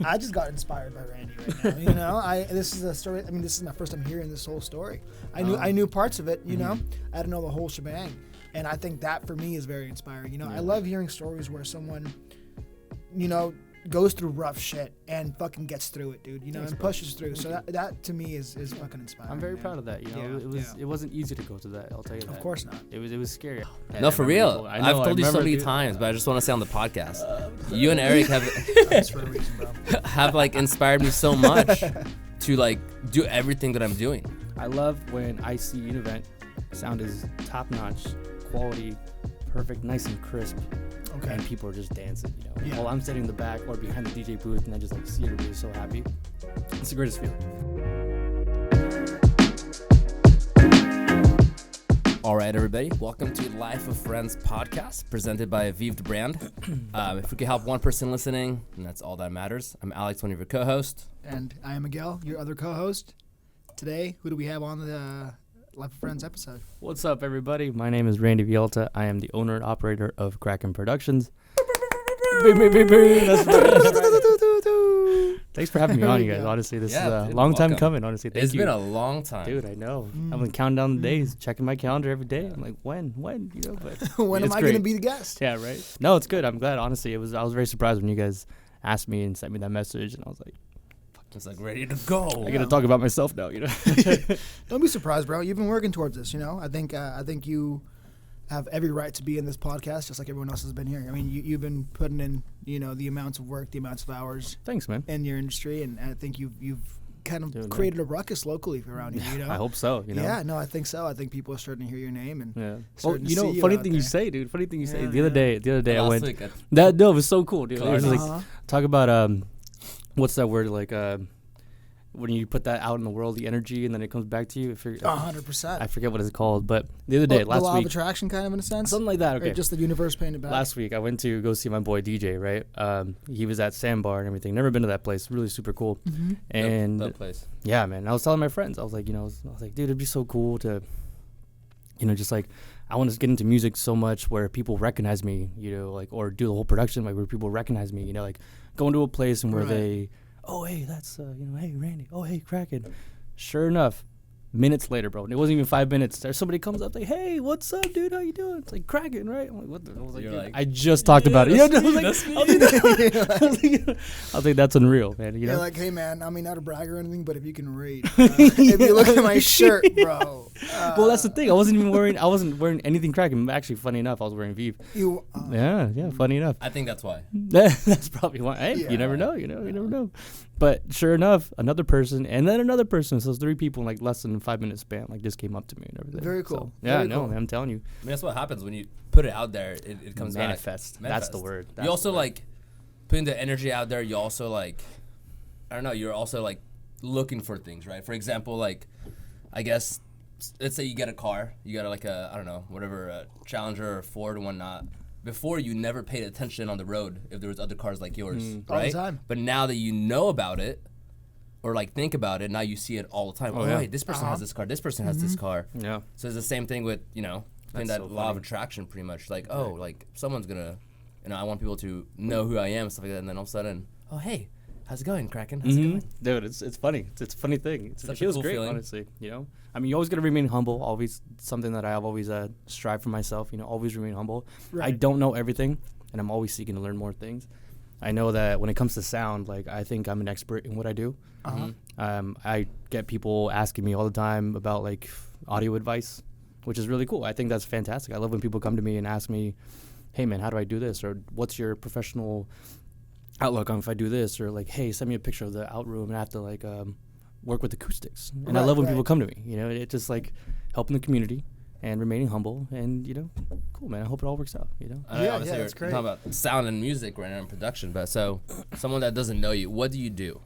I just got inspired by Randy right now. You know, this is a story. I mean, this is my first time hearing this whole story. I knew parts of it. You know, I didn't know the whole shebang, and I think that for me is very inspiring. You know, I love hearing stories where someone, you know, goes through rough shit and fucking gets through it, dude. You know, and pushes through. So that to me is fucking inspiring. I'm very proud of that. You know, it wasn't easy to go through that. I'll tell you that. Of course not. It was scary. No, for real. I've told you so many times, but I just want to say on the podcast, you and Eric have That's for a reason, bro. have like inspired me so much to like do everything that I'm doing. I love when I see an event, sound is top notch, quality, perfect, nice and crisp. Okay. And people are just dancing, you know. Yeah. While I'm sitting in the back or behind the DJ booth, and I just like see everybody so happy. It's the greatest feeling. All right, everybody. Welcome to Life of Friends podcast, presented by Vived Brand. If we could help one person listening, and that's all that matters. I'm Alex, one of your co-hosts. And I am Miguel, your other co-host. Today, who do we have on the Life of Friends episode? What's up, everybody? My name is Randy Vialta. I am the owner and operator of Kraken Productions. Thanks for having me on, you guys. Honestly, this is a long time coming. Honestly, thank you. It's been a long time, dude. I know. I've been counting down the days, checking my calendar every day. I'm like, when, you know? But when am I going to be the guest? Yeah, right. No, it's good. I'm glad. Honestly, I was very surprised when you guys asked me and sent me that message, and I was like, just like ready to go. I got to talk about myself now, you know. Don't be surprised, bro. You've been working towards this, you know. I think you have every right to be in this podcast, just like everyone else has been here. I mean, you've been putting in, you know, the amounts of work, the amounts of hours. Thanks, man. In your industry, and I think you've kind of created a ruckus locally around here. You know. I hope so. You know. Yeah, no, I think so. I think people are starting to hear your name and. Yeah. Well, you know, funny thing you say, dude. Funny thing you say. The other day, I went. It was so cool, dude. It was like talk about what's that word like when you put that out in the world, the energy, and then it comes back to you. 100%. I forget what it's called, but the other day, last week, the law of attraction, kind of in a sense, something like that. Okay, or just the universe paying it back. Last week, I went to go see my boy DJ. Right, he was at Sandbar and everything. Never been to that place. Really super cool. Mm-hmm. And that place. Yeah, man. I was telling my friends, I was like, you know, I was like, dude, it'd be so cool to, you know, just like I want to get into music so much where people recognize me, you know, like or do the whole production like where people recognize me, you know, like go into a place and where they. Oh, hey, that's, you know, hey, Randy. Oh, hey, Kraken. Sure enough, minutes later, bro. It wasn't even 5 minutes. There's somebody comes up like, hey, what's up, dude? How you doing? It's like Kraken, right? I'm like, what the? I was like, I just talked about it. I think that's unreal, man. You know? You're like, hey, man, I mean, not a brag or anything, but if you can read, if you look at my shirt, bro. Well, that's the thing. I wasn't wearing anything Kraken. Actually, funny enough, I was wearing Vive. Yeah, funny enough. I think that's why. That's probably why. Hey, you never know, you never know. But sure enough, another person and then another person. So 3 people in like less than a 5-minute span, like just came up to me and everything. Very cool. So, yeah, I know, man. I'm telling you. I mean, that's what happens when you put it out there. It comes Manifest. back. That's the word. You also like putting the energy out there. You also like, I don't know. You're also like looking for things, right? For example, like, I guess, let's say you get a car. You got like a, I don't know, whatever, a Challenger or Ford or whatnot. Before, you never paid attention on the road if there was other cars like yours, right? All the time. But now that you know about it, or like think about it, now you see it all the time. Oh, wait, this person has this car. This person has this car. Yeah. So it's the same thing with, you know, playing that law of attraction pretty much. Like, like someone's gonna, you know, I want people to know who I am, stuff like that. And then all of a sudden, oh, hey, how's it going, Kraken? How's it going? Dude, it's funny. It's a funny thing. It feels cool great, feeling. honestly. You know, I mean, you always got to remain humble. Always something that I have always strived for myself. You know, always remain humble. Right. I don't know everything, and I'm always seeking to learn more things. I know that when it comes to sound, like I think I'm an expert in what I do. I get people asking me all the time about like audio advice, which is really cool. I think that's fantastic. I love when people come to me and ask me, hey man, how do I do this? Or what's your professional outlook on if I do this? Or like, hey, send me a picture of the out room and I have to like work with acoustics. And I love when people come to me, you know, it just like helping the community and remaining humble and, you know, cool, man. I hope it all works out, you know? That's great. We're talking about sound and music right now in production, but so someone that doesn't know you, what do you do?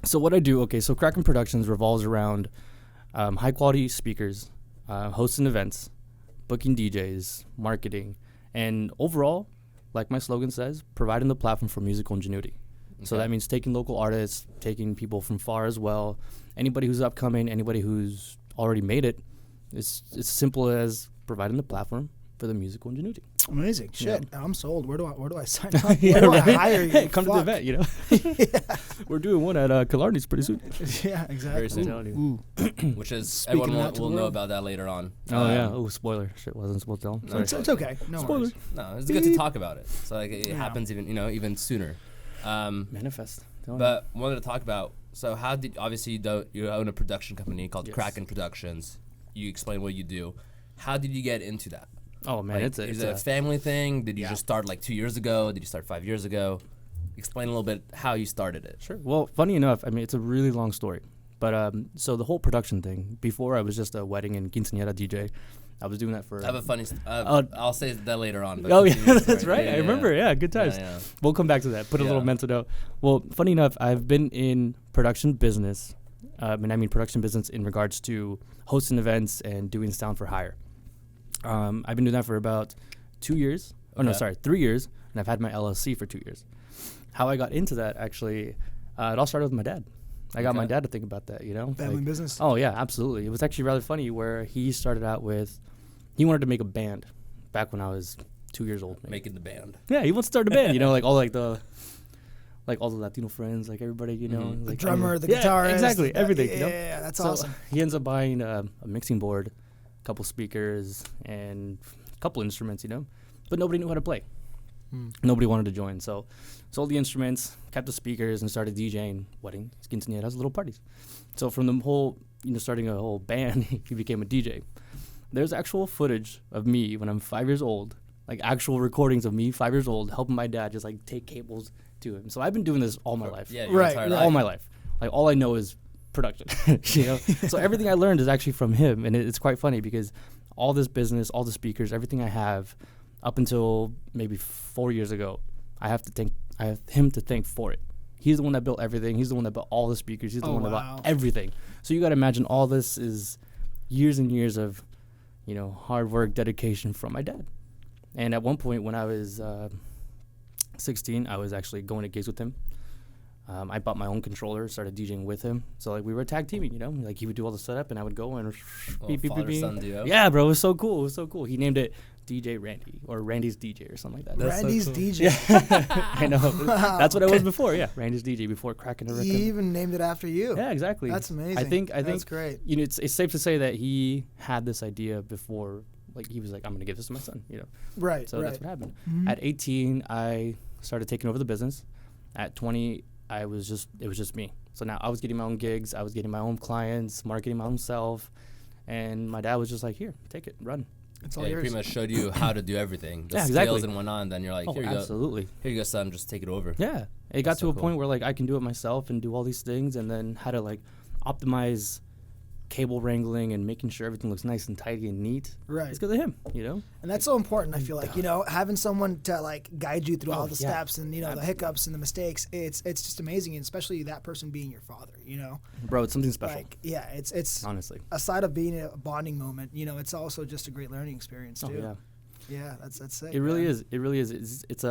So what I do, so Kraken Productions revolves around high quality speakers, hosting events, booking DJs, marketing, and overall, like my slogan says, providing the platform for musical ingenuity. Okay. So that means taking local artists, taking people from far as well, anybody who's upcoming, anybody who's already made it. It's as simple as providing the platform for the musical ingenuity. Amazing. Shit, Yeah. I'm sold. Where do I sign up? Where do I hire you? Hey, come to the Fuck. event, you know. We're doing one at Killarney's pretty soon. Yeah, exactly. Very soon. Ooh. Which is Speaking everyone that to will the know world. about that later on. Oh yeah. Oh, spoiler. Shit, wasn't supposed to tell. No, Sorry. It's okay. No Spoiler. worries. No, it's good to talk about it. So like it Yeah. happens even sooner. Manifest. Telling But wanted to talk about. So how did obviously you own a production company called Yes. Kraken Productions. You explain what you do. How did you get into that? you. Oh man, Like, it's is it a family thing? Did you Yeah. just start like 2 years ago? Did you start 5 years ago? Explain a little bit how you started it. Sure. Well, funny enough, I mean, it's a really long story. But so the whole production thing, before I was just a wedding and quinceañera DJ. I was doing that for... I have a funny. I'll say that later on. But Oh, yeah, continue the that's story. right. Yeah, I remember. Yeah, good times. Yeah. We'll come back to that. Put a little Yeah. mental note. Well, funny enough, I've been in production business. And I mean production business in regards to hosting events and doing sound for hire. I've been doing that for about 2 years. Oh, no, Okay. sorry, 3 years. And I've had my LLC for 2 years. How I got into that, actually, it all started with my dad. I got my Okay. dad to think about that, you know? Family Like, business. oh, yeah, absolutely. It was actually rather funny where he started out with, he wanted to make a band back when I was 2 years old. Maybe. Making the band. Yeah, he wants to start a band, you know, like all the Latino friends, like everybody, you know. Mhm. The like drummer, the yeah, guitarist. exactly, the- everything, Yeah, you know. that's So awesome. he ends up buying a mixing board, a couple speakers, and a couple instruments, you know, but nobody knew how to play. Nobody wanted to join, so sold the instruments, kept the speakers, and started DJing weddings, quinceañeras, little parties. So from the whole, you know, starting a whole band, he became a DJ. There's actual footage of me when I'm 5 years old, like actual recordings of me 5 years old helping my dad just like take cables to him. So I've been doing this all my life. Yeah, your Right, entire right. life. All my life. Like all I know is production, you know? So everything I learned is actually from him. And it's quite funny because all this business, all the speakers, everything I have up until maybe 4 years ago, I have him to thank for it. He's the one that built everything. He's the one that built all the speakers. He's the Oh, one that wow. bought everything. So you got to imagine all this is years and years of, you know, hard work, dedication from my dad. And at one point when I was 16, I was actually going to gigs with him. I bought my own controller, started DJing with him. So like we were tag teaming, you know, like he would do all the setup and I would go and Father-son duo. Yeah, bro, it was so cool. It was so cool. He named it DJ Randy or Randy's DJ or something like that. That's so Randy's cool. DJ. I know. That's what I was before. Yeah, Randy's DJ before cracking a record. He even named it after you. Yeah, exactly. That's amazing. I think That's great. You know, it's safe to say that he had this idea before. Like he was like, I'm gonna give this to my son. You know. Right. So right. that's what happened. Mhm. At 18, I started taking over the business. At 20, it was just me. So now I was getting my own gigs. I was getting my own clients, marketing my own self, and my dad was just like, here, take it, run. It's all Yeah, he yours. pretty much showed you how to do everything. The Yeah, skills exactly. and whatnot. And then you're like, Oh, here you absolutely. go. Here you go, son. Just take it over. Yeah, it got That's to so a cool. point where like I can do it myself and do all these things, and then how to like optimize cable wrangling and making sure everything looks nice and tidy and neat. Right. It's because of him, you know. And that's so important. I feel like, you know, having someone to like guide you through Oh, all the yeah. steps and, you know, the hiccups and the mistakes. It's just amazing, and especially that person being your father, you know. Bro, it's something special. Like, yeah, it's Honestly. aside of being a bonding moment, you know, it's also just a great learning experience too. Oh, yeah. Yeah, that's sick. It really man. is. It really is. It's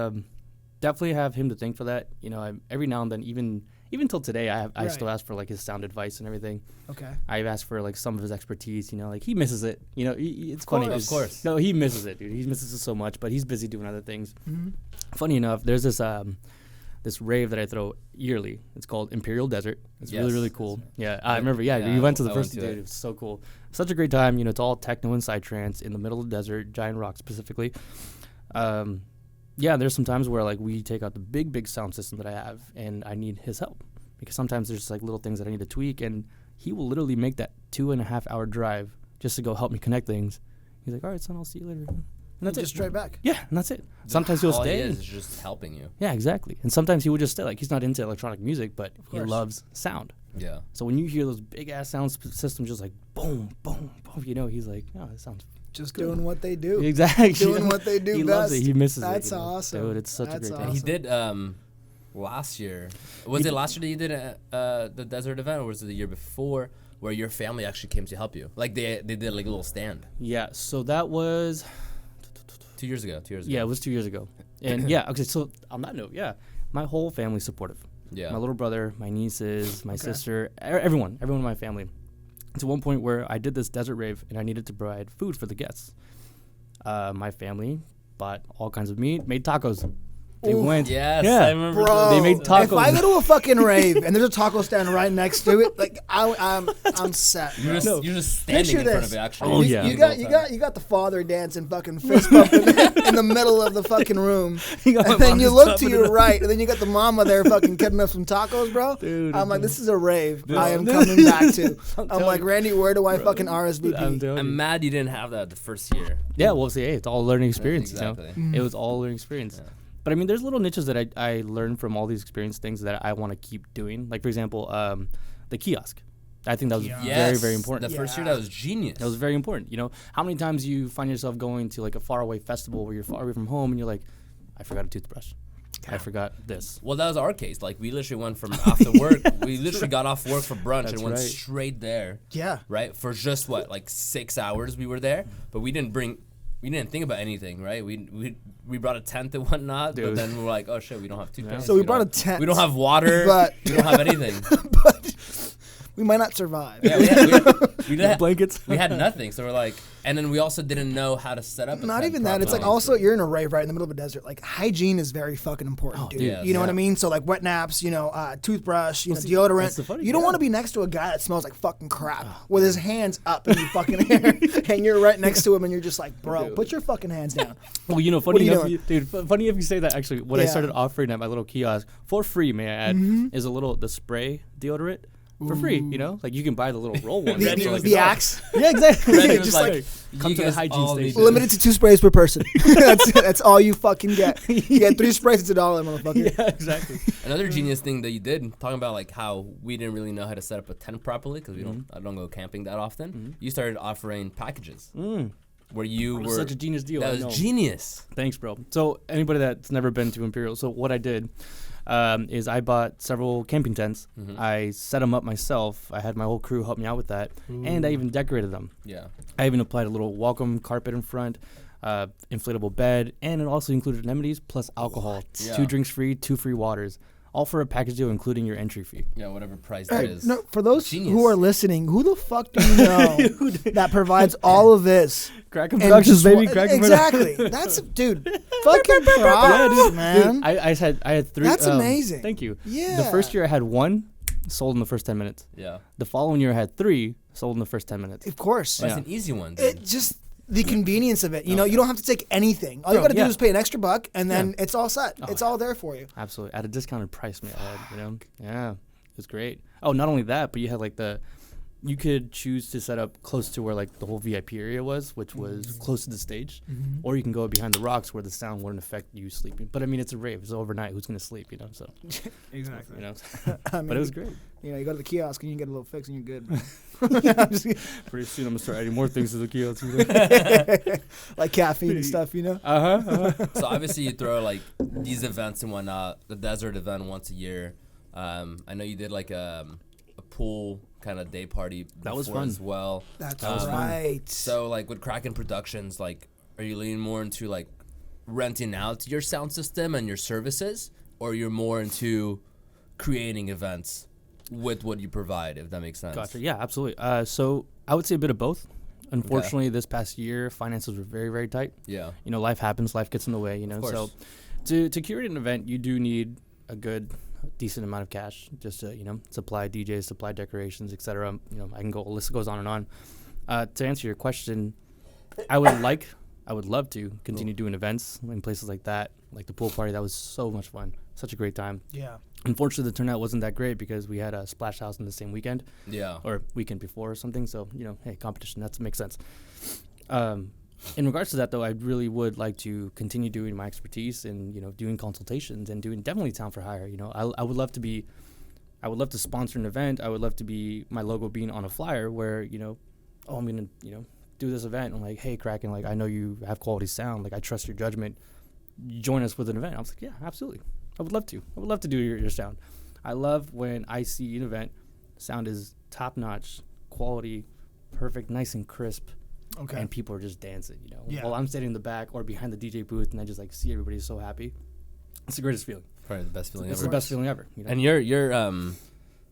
definitely have him to thank for that. You know, every now and then, even till today, I Right. still ask for like his sound advice and everything. Okay. I've asked for like some of his expertise. You know, like he misses it. You know, it's Of funny. course. Of course. No, he misses it, dude. He misses it so much, but he's busy doing other things. Mm-hmm. Funny enough, there's this rave that I throw yearly. It's called Imperial Desert. It's Yes, really, really that's cool. right. Yeah, I remember. Yeah, Yeah, you went to the I first went to dude. it. It was so cool. Such a great time. You know, it's all techno and psytrance in the middle of the desert, giant rock specifically. Yeah, there's some times where like we take out the big sound system that I have, and I need his help because sometimes there's like little things that I need to tweak, and he will literally make that 2.5 hour drive just to go help me connect things. He's like, all right, son, I'll see you later. And that's Just it. straight back. Yeah, and that's it. Sometimes he'll All stay. he and- is just helping you. yeah, exactly. And sometimes he would just stay. Like he's not into electronic music, but he course. loves sound. Yeah. So when you hear those big ass sound systems just like boom, boom, boom, you know, he's like, oh, that sounds Just good. doing what they do. exactly Doing what they do He best. loves it. He misses it. That's you know? awesome. Dude, it's such That's a great And time. he awesome. did last year. Was it last year that you did the desert event, or was it the year before, where your family actually came to help you? Like they did like a little stand Yeah, so that was 2 years ago. 2 years ago. yeah, it was 2 years ago. And yeah, okay, so on that note, yeah, my whole family's supportive. Yeah. My little brother, my nieces, my Okay. sister, everyone in my family. To one point where I did this desert rave and I needed to provide food for the guests. My family bought all kinds of meat, made tacos. They Ooh. went. Yes, Yeah. I remember. Bro, They make tacos. if I go to a fucking rave and there's a taco stand right next to it, like I'm set. You're Bro. just, you're just standing Picture in front this. of it. Actually, Oh, you, yeah. you got the father dancing fucking fist bumping in the middle of the fucking room, You got my and then mom you just look to chopping your it up. right, and then you got the mama there fucking cutting up some tacos, bro. Dude, I'm like, this is a rave. Dude. I am coming back to. I'm telling like, you. Randy, where do I fucking I'm RSVP? telling you. I'm mad you didn't have that the first year. Yeah, well, see, hey, it's all a learning experience. Exactly. You know? It was all a learning experience. Yeah. But I mean, there's little niches that I learned from all these experience things that I want to keep doing. Like, for example, the kiosk. I think that was Yes. very, very important. The first year, Yeah. that was genius. That was very important. You know, how many times you find yourself going to like a faraway festival where you're far away from home and you're like, I forgot a toothbrush. I forgot this. Well, that was our case. Like, we literally went from after work. We literally got off work for brunch That's and went right. straight there. Yeah. Right? For just what, like 6 hours we were there, but we didn't think about anything, right? We brought a tent and whatnot, but Dude. then we were like, oh shit, we don't have toothpaste. So we brought a tent. We don't have water. But- we don't have anything. But we might not survive. Yeah, we didn't Blankets. we had nothing. So we're like, and then we also didn't know how to set up. A Not tent even that. It's like properly. also you're in a rave right in the middle of a desert. Like hygiene is very fucking important, dude. yes, You know what yeah. I mean? So like wet naps, toothbrush, see, deodorant. that's the funny- You don't yeah. want to be next to a guy that smells like fucking crap with his hands up in your fucking hair, and you're right next to him, and you're just like, bro, put your fucking hands down. Well, you know, What are funny you enough, dude. Funny if you say that. Actually, what I Yeah. started offering at my little kiosk for free, may I add, is the spray deodorant for free. You know, like you can buy the little roll one. Randy for, was like, The $1. axe, Yeah, exactly. Randy was Just like, like "You come to the guys hygiene all need station. to-" limited to 2 sprays per person. that's all you fucking get. You get 3 sprays, it's $1, motherfucker. Yeah, exactly. Another genius thing that you did, talking about like how we didn't really know how to set up a tent properly because I don't go camping that often. You started offering packages where you It was were such a genius deal. That I was know. genius. Thanks, bro. So anybody that's never been to Imperial, so what I did is I bought several camping tents. I set them up myself. I had my whole crew help me out with that, and I even decorated them. Yeah. I even applied a little welcome carpet in front, inflatable bed, and it also included amenities plus alcohol. Yeah. 2 drinks free, 2 free waters, all for a package deal including your entry fee. Yeah, whatever price Hey, that is. no, for those Genius. who are listening, who the fuck do you know that provides all of this? Kraken And Productions, just baby. wa- Kraken exactly. That's dude. Fucking props, Dude, man. I had 3. That's amazing. Thank you. Yeah. The first year I had 1 sold in the first 10 minutes. Yeah. The following year I had 3 sold in the first 10 minutes. Of course. That's Yeah. an easy one, dude. It just the convenience of it. You know, you don't have to take anything. All you No, got to do yeah. is pay an extra $1, and then Yeah. it's all set. It's all there for you. Absolutely. At a discounted price, man. You know? Yeah. It was great. Oh, not only that, but you had like you could choose to set up close to where like the whole VIP area was, which was close to the stage, or you can go behind the rocks where the sound wouldn't affect you sleeping. But I mean, it's a rave. It's overnight. Who's gonna sleep? You know. So Exactly. you know. I mean, But it was great. You know, you go to the kiosk and you get a little fix and you're good. Pretty soon I'm gonna start adding more things to the kiosk. Like caffeine and stuff, you know? So obviously you throw like these events and whatnot, the desert event once a year. I know you did like a pool kind of day party That was before fun. as well. That's was fun. right. So like with Kraken Productions, like are you leaning more into like renting out your sound system and your services, or you're more into creating events with what you provide, if that makes sense? Gotcha. Yeah, absolutely. So I would say a bit of both. Unfortunately, this past year, finances were very, very tight. Yeah. You know, life happens, life gets in the way, you know. course. So to curate an event, you do need a good, decent amount of cash just to, you know, supply DJs, supply decorations, etc. You know, the list goes on and on. To answer your question, I would love to continue doing events in places like that, like the pool party. That was so much fun. Such a great time. Yeah. Unfortunately, the turnout wasn't that great because we had a splash house in the same weekend. Yeah. Or weekend before or something. So, you know, hey, competition, that makes sense. In regards to that, though, I really would like to continue doing my expertise and, you know, doing consultations and doing definitely town for hire. You know, I would love to sponsor an event. I would love to be my logo being on a flyer where, you know, I'm going to, you know, do this event. I'm like, hey, Kraken, like, I know you have quality sound. Like, I trust your judgment. Join us with an event. I was like, yeah, absolutely. I would love to. I would love to do your sound. I love when I see an event, sound is top notch, quality, perfect, nice and crisp, Okay. and people are just dancing, you know. Yeah. While I'm sitting in the back or behind the DJ booth and I just like see everybody so happy. It's the greatest feeling. Probably the best feeling It's ever. the best feeling ever. You know? And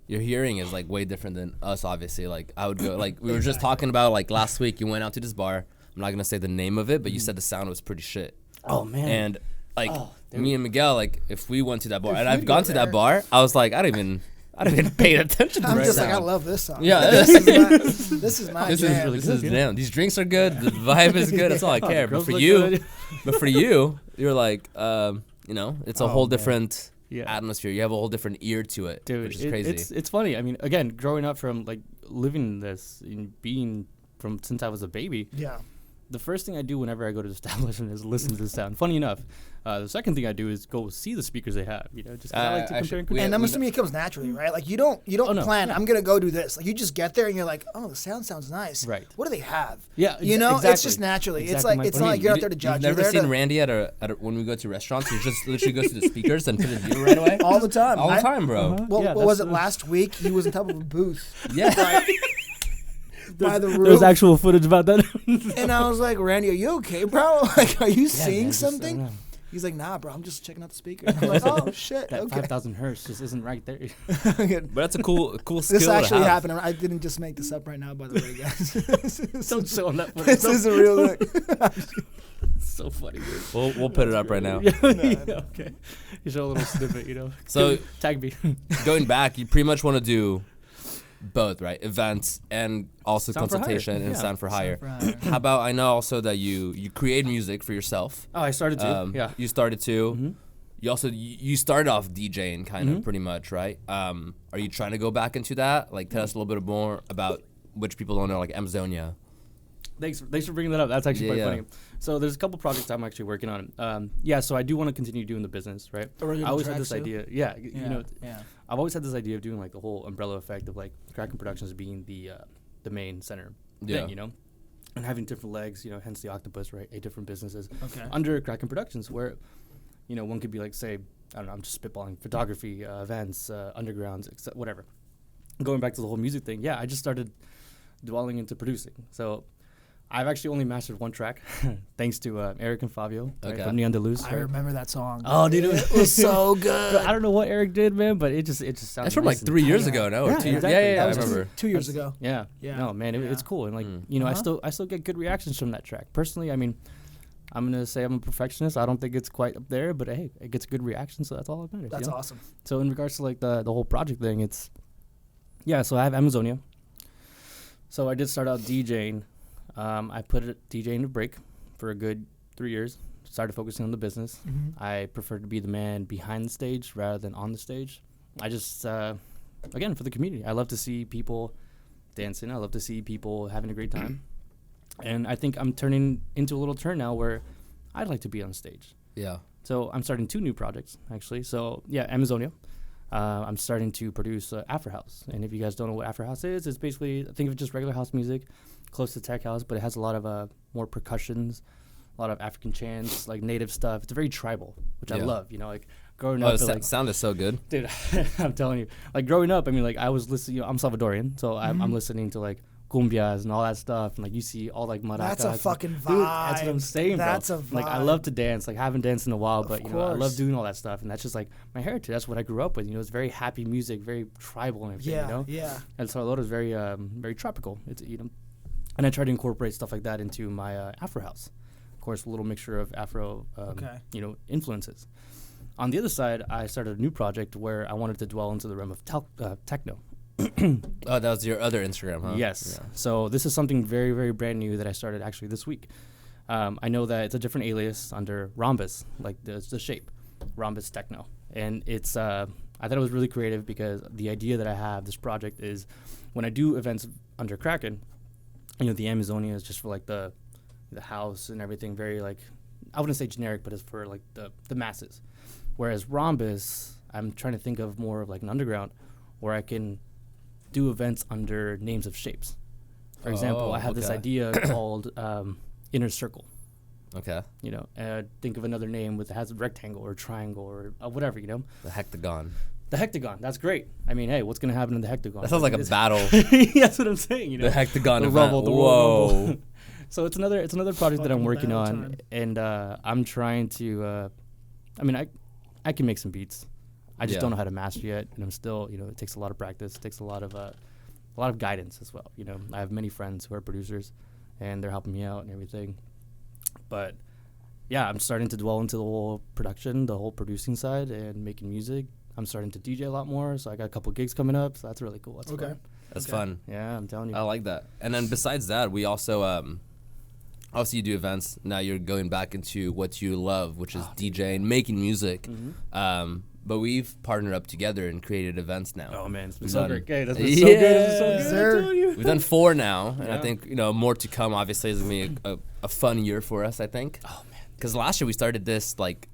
your hearing is like way different than us, obviously. Like I would go, like we were just talking about, like last week you went out to this bar. I'm not gonna say the name of it, but you said the sound was pretty shit. Oh man. And like dude. me and Miguel, like if we went to that bar, If and we I've go gone to there. that bar, I was like, I don't even pay attention to I'm the just like, I sound. love this song. Yeah, this is my, this is my This jam. is really good, yeah. damn. These drinks are good. The vibe is good. That's all I Oh, the care. But girls for look you, good. you're like, it's a Oh, whole man. different Yeah. atmosphere. You have a whole different ear to it, Dude, which is crazy. it's funny. I mean, again, growing up from like living this and being from since I was a baby, Yeah. the first thing I do whenever I go to the establishment is listen to the sound. Funny enough, the second thing I do is go see the speakers they have. You know, just 'cause I like to actually, compare and we- contrast. And I'm assuming it comes naturally, right? Like you don't Oh, no. plan. Yeah. I'm gonna go do this. Like you just get there and you're like, oh, the sound sounds nice. Right. What do they have? Yeah, You know, exactly. it's just naturally. Exactly It's like my it's point. not I like mean, you're out there to judge. You've You're never there seen to- Randy at a when we go to restaurants. He just literally goes to the speakers and puts his ear right away. all the time. All the time, bro. Uh-huh. Well, Yeah, what was it that's- last week? He was on top of a booth Yeah. by the There's roof, actual footage about that. and I was like, Randy, are you okay, bro? Like, are you Yeah, seeing man, just, I don't something? know. He's like, nah, bro, I'm just checking out the speakers. I'm like, oh shit, That okay. 5,000 hertz just isn't right there. But that's a cool skill This to actually have. happened. I didn't just make this up right now, by the way, guys. Don't show them that footage. This is a real thing. So funny, dude. We'll put it up right now. Yeah, yeah, okay. You show a little snippet, you know. So Tag me. going back, you pretty much want to do both, right? Events and also Sound for hire. consultation and Yeah. sound for hire. Sound for hire. How about I know also that you create music for yourself. Oh, I started to. Yeah. You started to. Mhm. You also you started off DJing kind of Mhm. pretty much, right? Are you trying to go back into that? Like tell us a little bit more about which people don't know, like Amazonia. Thanks for bringing that up. That's actually quite Yeah, funny. So there's a couple projects I'm actually working on. Yeah, so I do want to continue doing the business, right? Original I always had tracks this too? idea. Yeah, you know, yeah. I've always had this idea of doing like the whole umbrella effect of like Kraken Productions being the main center Yeah. thing, you know, and having different legs, you know, hence the octopus, right? 8 different businesses Okay. under Kraken Productions, where you know one could be like, say, I don't know, I'm just spitballing, photography, events, undergrounds, whatever. Going back to the whole music thing, yeah, I just started dwelling into producing. So I've actually only mastered one track, thanks to Eric and Fabio right, Okay. from Neanderluz. I remember that song. Oh, dude, it was so good. I don't know what Eric did, man, but it just sounds. That's from like amazing. 3 years Yeah. ago, no? Yeah, Or 2 years. exactly. Yeah, That I was remember. 2 years ago. Yeah. Yeah. No, man, it's Yeah. cool, and like Mm. you know, Uh-huh. I still get good reactions from that track. Personally, I mean, I'm gonna say I'm a perfectionist. I don't think it's quite up there, but hey, it gets a good reaction, so that's all that matters. That's you know? awesome. So in regards to like the whole project thing, it's so I have Amazonia. So I did start out DJing. I put DJing to break for a good 3 years. Started focusing on the business. Mhm. I prefer to be the man behind the stage rather than on the stage. I just again, for the community, I love to see people dancing. I love to see people having a great time. And I think I'm turning into a little turn now where I'd like to be on stage. Yeah. So I'm starting 2 new projects, actually. So, yeah, Amazonia. I'm starting to produce Afro House. And if you guys don't know what Afro House is, it's basically, think of it just regular house music, close to tech house, but it has a lot of more percussions, a lot of African chants, like native stuff. It's very tribal, which I Yeah. love. You know, like growing Oh, up, the like, sound is so good. dude, I'm telling you, like growing up, I mean, like I was listening, you know, I'm Salvadorian, so I'm listening to like cumbias and all that stuff, and like you see all like maracas. That's a and- fucking Dude, that's what I'm vibe. saying, bro. That's a Like I vibe. love to dance, like haven't danced in a while, Of but you know I love course. doing all that stuff, and that's just like my heritage. That's what I grew up with. You know, it's very happy music, very tribal and everything. Yeah, You know, yeah. and Salvador is very very tropical. It's you know, and I try to incorporate stuff like that into my Afro house. Of course, a little mixture of Afro, Okay. you know, influences. On the other side, I started a new project where I wanted to dwell into the realm of techno. Oh, that was your other Instagram, huh? Yes. Yeah. So this is something very, very brand new that I started actually this week. I know that it's a different alias under Rhombus, like the shape, Rhombus Techno. And it's, I thought it was really creative because the idea that I have, this project is when I do events under Kraken, you know, the Amazonia is just for like the house and everything, very like, I wouldn't say generic, but it's for like the masses. Whereas Rhombus, I'm trying to think of more of like an underground where I can do events under names of shapes. For example, I have this okay. idea called Inner Circle. Okay. You know, think of another name with has a rectangle or triangle or whatever. You know, The hectagon. the hectagon. That's great. I mean, hey, what's gonna happen in the hectagon? That sounds like a It's- battle. That's what I'm saying. You know, The hectagon the event. rubble, the Whoa. rubble. So it's another project that I'm Fucking working battle on, time. and I'm trying to. I mean, I can make some beats. I just Yeah. don't know how to master yet, and I'm still, you know, it takes a lot of practice. It takes a lot of guidance as well. You know, I have many friends who are producers, and they're helping me out and everything. But yeah, I'm starting to dwell into the whole production, the whole producing side, and making music. I'm starting to DJ a lot more, so I got a couple gigs coming up. So that's really cool. That's fun. That's fun. Yeah, I'm telling you. I like that. And then besides that, we also obviously you do events. Now you're going back into what you love, which is DJing, making music. But we've partnered up together and created events now. Oh man, it's been We've so done- great. Okay, that's been so good. It's so good. Sir. I'm telling you. We've done 4 now, and I think more to come. Obviously, is gonna be a fun year for us. I think. Oh man. Because last year we started this like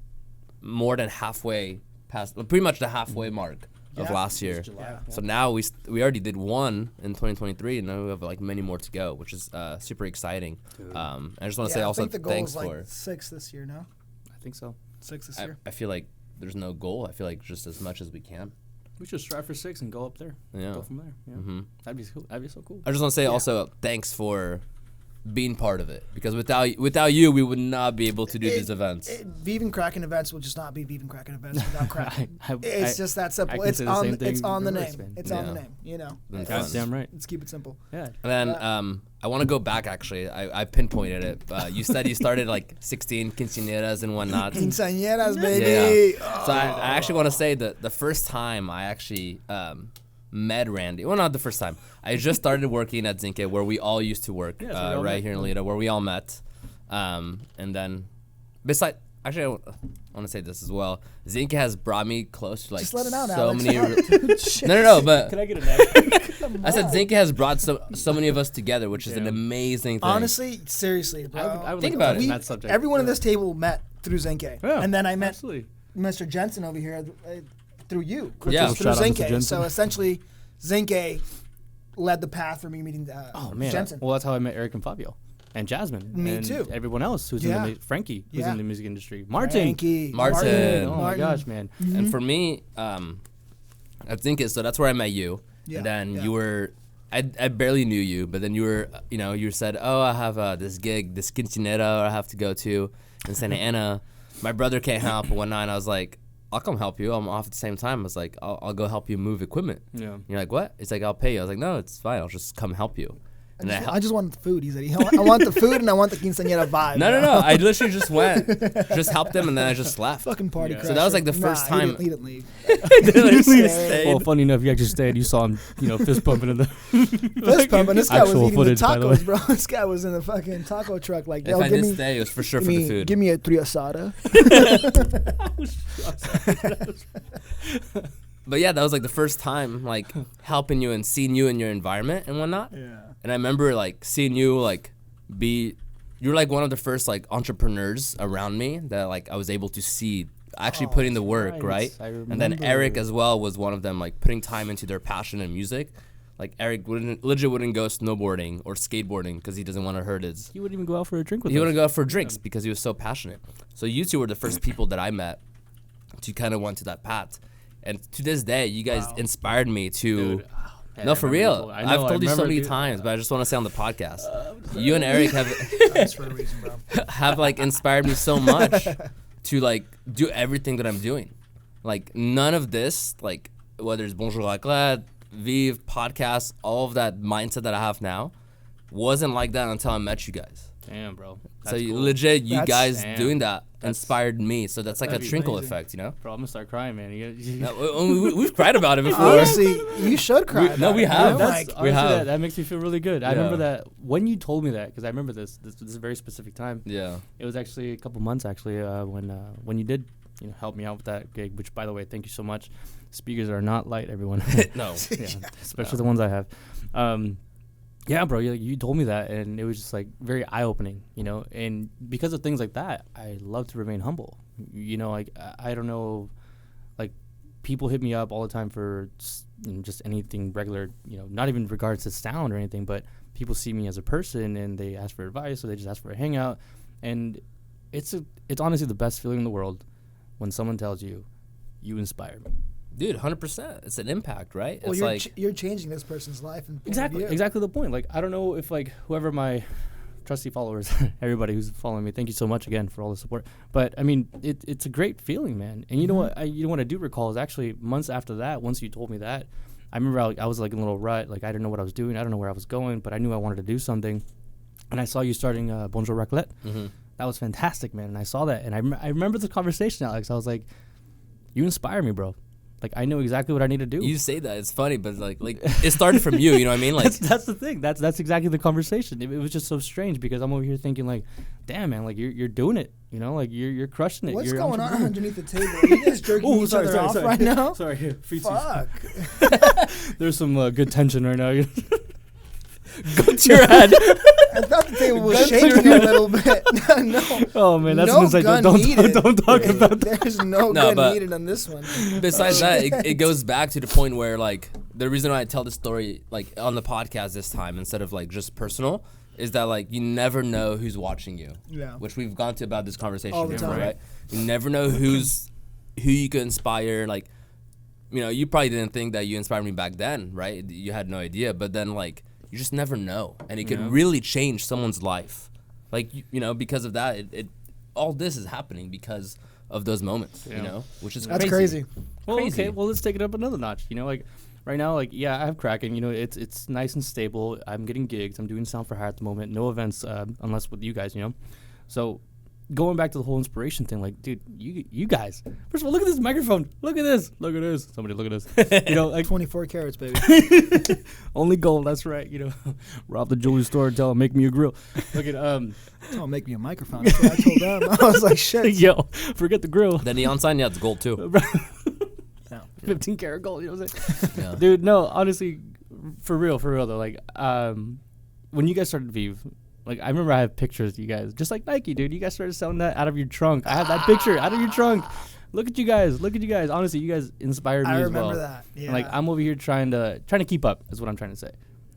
more than halfway past, pretty much the halfway mark of last year. July. So now we already did 1 in 2023, and now we have like many more to go, which is super exciting. I just want to say also I think the goal thanks is like for. 6 this year. No, I think so. 6 this year. I feel like there's no goal. I feel like just as much as we can. We should strive for 6 and go up there. Yeah. Go from there. Yeah. That'd be cool. That'd be so cool. I just want to say also thanks for being part of it, because without you, we would not be able to do these events. Viven Kraken events will just not be Viven Kraken events without Kraken. It's just that simple. I It's can say the same on. It's thing on the reverse, name. man. It's on the name. You know. Been God fun. damn right. Let's keep it simple. Yeah. And then I want to go back, actually. I pinpointed it. You said you started like 16 quinceañeras and whatnot. Quinceañeras, baby. Yeah. So I actually want to say that the first time I actually met Randy, well, not the first time. I just started working at Zinke, where we all used to work, right here in Lita, where we all met. And then, actually, I want to say this as well. Zinke has brought me close to like Just let it out, so Alex. many. No, but Can I get a napkin? I said Zinke has brought so many of us together, which is an amazing thing. Honestly, seriously, bro. I would Think like about to it. on that subject. Everyone at this table met through Zenke, Yeah, and then I met absolutely. Mr. Jensen over here through you. Yeah. through Shout out Mr. Zenke. Jensen. So essentially, Zenke led the path for me meeting Oh man. Jensen. Well, that's how I met Eric and Fabio, and Jasmine, Me and too. everyone else who's Yeah. in the Frankie, who's Yeah. in the music industry. Martin. Frankie, Martin. Oh my gosh, man. And for me, I think so that's where I met you. Yeah, And then yeah. you were, I barely knew you, but then you were, you said, oh, I have this gig, this quinceañera I have to go to in Santa Ana. My brother can't help and whatnot. And I was like, I'll come help you. I'm off at the same time. I was like, I'll go help you move equipment. Yeah. You're like, what? It's like, I'll pay you. I was like, no, it's fine. I'll just come help you. And I just want the food. He said, I want the food and I want the quinceañera vibe. No. I literally just went, just helped him, and then I just left. Fucking party Yeah. crasher. So that was like the first Nah, time. He didn't leave. Literally stayed. Well, funny enough, you actually stayed. You saw him, fist pumping in the Fist pumping. This guy was Actual eating footage, the by the way. tacos, bro. This guy was in the fucking taco truck. Like, If yo, I give did me, stay, it was for sure give for me, the food. give me a 3 asada. But yeah, that was like the first time like helping you and seeing you in your environment and whatnot. Yeah. And I remember like seeing you like you're like one of the first like entrepreneurs around me that like I was able to see actually putting the work, right. right? I And then remember. Eric as well was one of them, like putting time into their passion in music. Like Eric legit wouldn't go snowboarding or skateboarding because he doesn't want to hurt his. He wouldn't even go out for a drink with He us. wouldn't go out for drinks because he was so passionate. So you two were the first people that I met to kind of went to that path. And to this day, you guys inspired me to. Dude, man, No, I for remember real. I I've know, told you so remember, many dude. times, but I just want to say on the podcast, you and Eric That's for a reason, bro. have like inspired me so much to like do everything that I'm doing. Like none of this, like whether it's Bonjour Raclette, Vive, podcast, all of that mindset that I have now, wasn't like that until I met you guys. Damn, bro. So That's you, cool. legit, you That's- guys Damn. doing that That's- inspired me. So that's like a that'd be trickle amazing. effect, you know? Bro, I'm gonna start crying, man. We've cried about it before. Honestly, you should cry. No, about we it, have. bro. That's- Like, we have. That makes me feel really good. I Yeah. remember that when you told me that, because I remember this very specific time. Yeah. It was actually a couple months actually when you did help me out with that gig. Which, by the way, thank you so much. Speakers are not light, everyone. No. Yeah, especially the ones I have. Yeah, bro, you told me that, and it was just like very eye opening, And because of things like that, I love to remain humble. Like I don't know, like people hit me up all the time for just anything regular, not even regards to sound or anything, but people see me as a person and they ask for advice or they just ask for a hangout, and it's honestly the best feeling in the world when someone tells you, you inspire me. Dude, 100%. It's an impact, right? well, It's you're, like you're changing this person's life. And Exactly the point. Like, I don't know if like whoever my trusty followers, everybody who's following me, thank you so much again for all the support. But I mean, it's a great feeling, man. And you know what? What I do recall is actually months after that. Once you told me that, I remember I was like in a little rut. Like I didn't know what I was doing. I don't know where I was going, but I knew I wanted to do something. And I saw you starting Bonjour Raclette. that was fantastic, man. And I saw that, and I remember the conversation, Alex. I was like, you inspire me, bro. Like, I know exactly what I need to do. You say that, it's funny, but like it started from you. You know what I mean? Like that's the thing. That's exactly the conversation. It was just so strange because I'm over here thinking like, damn, man, like you're doing it. You know, like you're crushing it. What's you're going on underneath the table? Are you guys jerking each other off right now? Sorry, here, feet. Fuck. There's some good tension right now. Go to your head. I thought the table was shaking a little bit. No. Oh man, that's no an inside gun joke. needed. Don't talk about that. There's no gun needed on this one. Besides that, it goes back to the point where like the reason why I tell this story like on the podcast this time instead of like just personal is that like you never know who's watching you. Yeah. Which we've gone to about this conversation All the before, time. right? You never know who you could inspire. Like, you know, you probably didn't think that you inspired me back then, right? You had no idea, but then like you just never know, and it could really change someone's life. Like you know, because of that, it all this is happening because of those moments. You know, which is That's crazy. Well, Crazy. okay, well let's take it up another notch. You know, like right now, like I have Kraken. You know, it's nice and stable. I'm getting gigs. I'm doing sound for hire at the moment. No events unless with you guys. You know, so going back to the whole inspiration thing, like, dude, you guys. First of all, look at this microphone. Look at this. Look at this. Somebody look at this. You know, like 24 carats, baby. only gold. That's right. You know, rob the jewelry store and tell them make me a grill. Look at Don't make me a microphone. That's what I told them. I was like, shit. yo, forget the grill. The neon sign, yeah, it's gold too. 15 karat gold. You know what I'm saying? Yeah. Dude, no, honestly, for real though. Like, when you guys started Vive, like I remember I have pictures of you guys, just like Nike, dude. You guys started selling that out of your trunk. I have that picture out of your trunk. Look at you guys. Look at you guys. Honestly, you guys inspired me I as well. remember that. Yeah. And, like I'm over here trying to keep up. Is what I'm trying to say.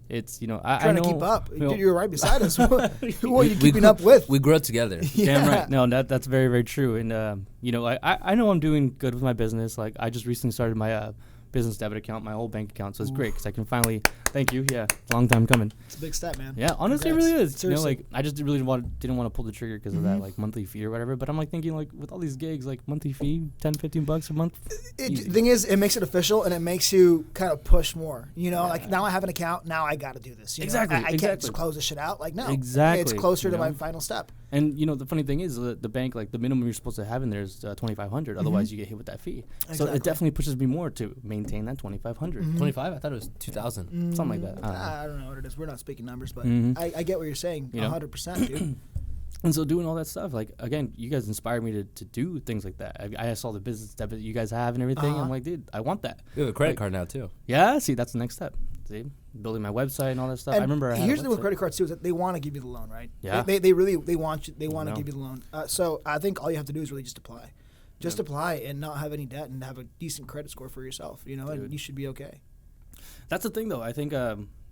It's I trying know, to keep up. you know, You're right beside us. Who are you keeping up with? We grew up together. Damn right. No, that's very, very true. And you know, I know I'm doing good with my business. Like I just recently started my business debit account, my old bank account, so it's great because I can finally. Thank you. Yeah, long time coming. It's a big step, man. Yeah, honestly, it Congrats. really is. Seriously. You know, like I just really didn't want to pull the trigger because of that like monthly fee or whatever. But I'm like thinking like with all these gigs, like monthly fee, $10-15 a month. The thing is, it makes it official and it makes you kind of push more. You know, like now I have an account, now I got to do this. You know? Exactly, I can't exactly. just close this shit out. Like, no. Exactly, It's closer to you know? my final step. And you know, the funny thing is, the bank, like the minimum you're supposed to have in there is $2,500. Otherwise, you get hit with that fee. So Exactly. it definitely pushes me more to maintain that $2,500. 25? I thought it was 2,000. Something like that. I don't know what it is. We're not speaking numbers, but Mhm. I get what you're saying. You know? 100%, dude. And so doing all that stuff, like again, you guys inspired me to do things like that. I saw the business debit you guys have and everything. I'm like, dude, I want that. We have a credit card now too. Yeah, see, that's the next step. See, building my website and all that stuff. And I remember. I had a here's the thing with website. credit cards too is that they want to give you the loan, right? Yeah. They really want you. They want to know. give you the loan. So I think all you have to do is really just apply, apply and not have any debt and have a decent credit score for yourself. You know, and you should be okay. That's the thing, though. I think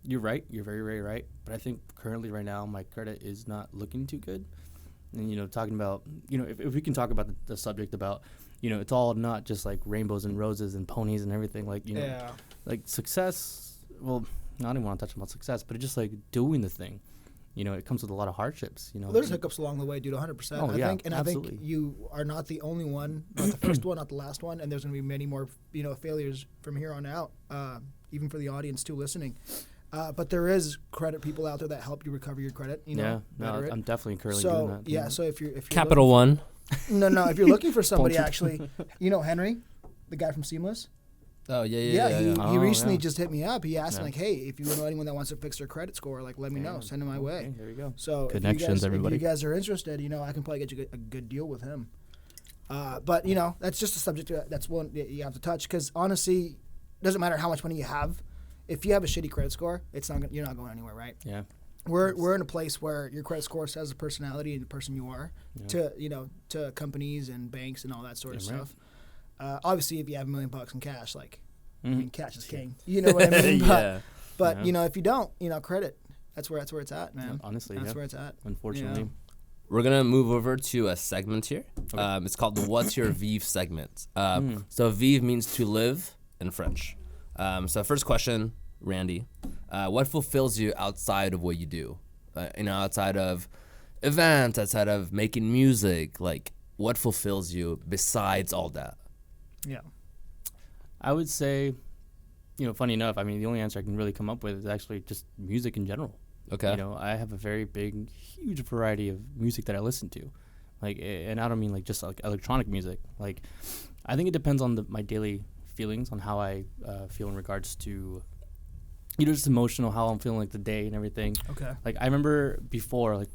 you're right. You're very, very right. But I think currently, right now, my credit is not looking too good. And you know, talking about, you know, if we can talk about the subject about, you know, it's all not just like rainbows and roses and ponies and everything. Like, you know, like success. Well, I don't even want to touch about success, but it's just like doing the thing. You know, it comes with a lot of hardships. You know, Well, there's hiccups along the way, dude. 100%. Oh, I yeah, think, and absolutely. I think you are not the only one, not the first one, not the last one, and there's going to be many more, you know, failures from here on out, even for the audience too listening. But there is credit people out there that help you recover your credit. You know, yeah, no, better it. I'm definitely currently So doing that. yeah, so if you're Capital One. no, if you're looking for somebody Poncho. actually, you know Henry, the guy from Seamless. Oh yeah. He Oh, recently yeah. just hit me up. He asked Yeah. me like, hey, if you know anyone that wants to fix their credit score, like let me know, send them my way. Okay, there you go. So Connections, everybody. If you guys are interested, you know, I can probably get you a good deal with him. But you know, that's just a subject that's one that you have to touch because honestly, it doesn't matter how much money you have. If you have a shitty credit score, you're not going anywhere, right? Yeah. We're in a place where your credit score says the personality and the person you are to companies and banks and all that sort of Damn right. stuff. Obviously, if you have $1 million in cash, like I Mhm. mean, cash is king. You know what I mean? Yeah. But Yeah. you know, if you don't, you know, credit. That's where it's at, man. Honestly, That's yeah. where it's at. Unfortunately. We're gonna move over to a segment here. It's called the "What's Your Vive" segment. So Vive means to live in French. So first question, Randy, what fulfills you outside of what you do? You know, outside of events, outside of making music, like what fulfills you besides all that? Yeah. I would say, you know, funny enough, I mean, the only answer I can really come up with is actually just music in general. Okay. You know, I have a very big, huge variety of music that I listen to. Like, and I don't mean like just like electronic music. Like, I think it depends on my daily feelings, on how I feel in regards to, you know, just emotional, how I'm feeling like the day and everything. Okay. Like, I remember before, like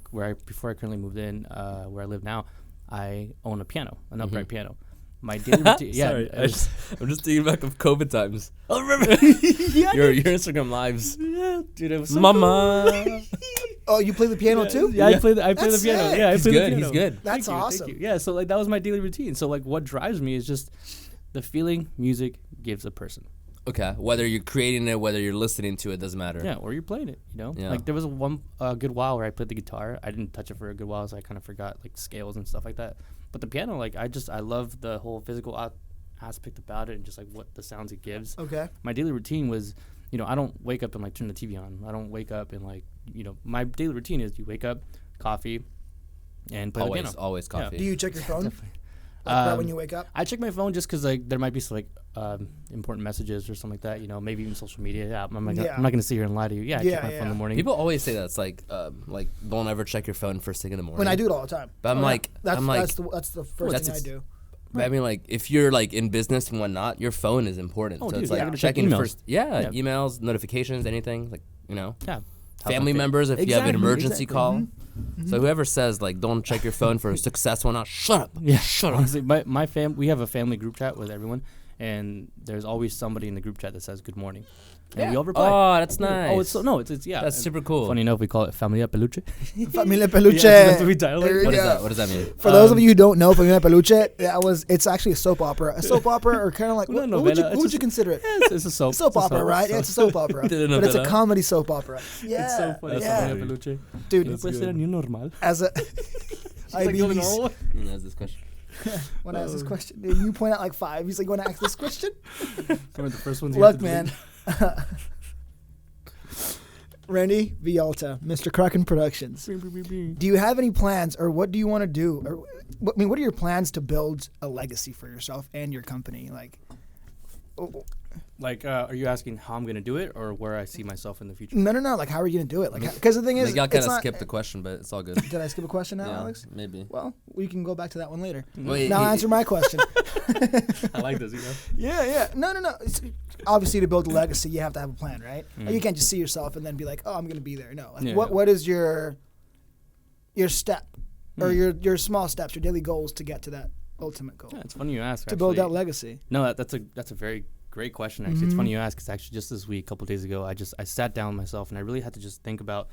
before I currently moved in, where I live now, I own a piano, an upright piano. My daily routine. Yeah, Sorry, I'm just thinking back of COVID times. oh, remember? Yeah, your Instagram lives. Yeah, dude, it was so Mama. cool. Oh, you play the piano too? Yeah, I play the That's piano. sick. Yeah, I He's play good. the piano. He's good. That's Thank awesome. you. Yeah, so like that was my daily routine. So like what drives me is just the feeling music gives a person. Okay, whether you're creating it, whether you're listening to it, doesn't matter. Yeah, or you're playing it, you know? Yeah. Like there was one good while where I played the guitar. I didn't touch it for a good while, so I kind of forgot like scales and stuff like that. But the piano, like I love the whole physical aspect about it and just like what the sounds it gives. Okay. My daily routine was, you know, I don't wake up and like turn the TV on. I don't wake up and like, you know, my daily routine is you wake up, coffee, and play the piano. Always coffee. Do you check your phone? Definitely. Like right when you wake up? I check my phone just because like there might be some like important messages or something like that. You know, maybe even social media. Yeah, I'm not gonna sit here and lie to you. Yeah, I check my phone in the morning. People always say that. It's like don't ever check your phone first thing in the morning. When I do it all the time. But that's the first thing I do. But I mean, like, if you're like in business and whatnot, your phone is important. Oh, so dude, it's yeah, like I gotta check checking emails. first. Yeah, emails, notifications, anything. Like, you know, Yeah. family members if you have an Exactly, emergency exactly. call. Mm-hmm. So whoever says like don't check your phone for success whatnot, shut up. Yeah, shut up. Honestly, my we have a family group chat with everyone, and there's always somebody in the group chat that says good morning. And we all reply. Oh, that's nice. Oh, it's yeah. That's super cool. Funny enough, we call it Familia Peluche. Familia Peluche. Yeah, that's what we title it. There you What is go. that? What does that mean? For those of you who don't know, Familia Peluche, it's actually a soap opera. A soap opera, or kind of like, Una what would novela. you consider it? Yeah, it's a soap. Soap It's a opera, right? Yeah, it's a soap opera. Didn't But know it's a that. comedy soap opera. Yeah. It's so funny. Yeah. Familia Peluche. Dude, ¿No puede ser ni normal? as a Like the normal. That's this question. when I ask this question, dude, you point out like 5. He's like, "Want to ask this question?" Remember the first one. Look, man. Randy Vialta, Mr. Kraken Productions. Do you have any plans, or what do you want to do? Or what are your plans to build a legacy for yourself and your company? Like, are you asking how I'm gonna do it, or where I see myself in the future? No. Like, how are you gonna do it? Like, because the thing is, Y'all it's kind of not- skipped the question, but it's all good. Did I skip a question now, Yeah, Alex? maybe. Well, we can go back to that one later. Wait, Now answer my question. I like this, you know. Yeah. No. It's, obviously, to build a legacy, you have to have a plan, right? Like, you can't just see yourself and then be like, "Oh, I'm going to be there." No. Like, Yeah, what is your step or your small steps, your daily goals to get to that ultimate goal? Yeah, it's funny you ask. To build actually. that legacy. No, that's a very great question. Actually, it's funny you ask. Because actually, just this week, a couple days ago, I sat down with myself and I really had to just think about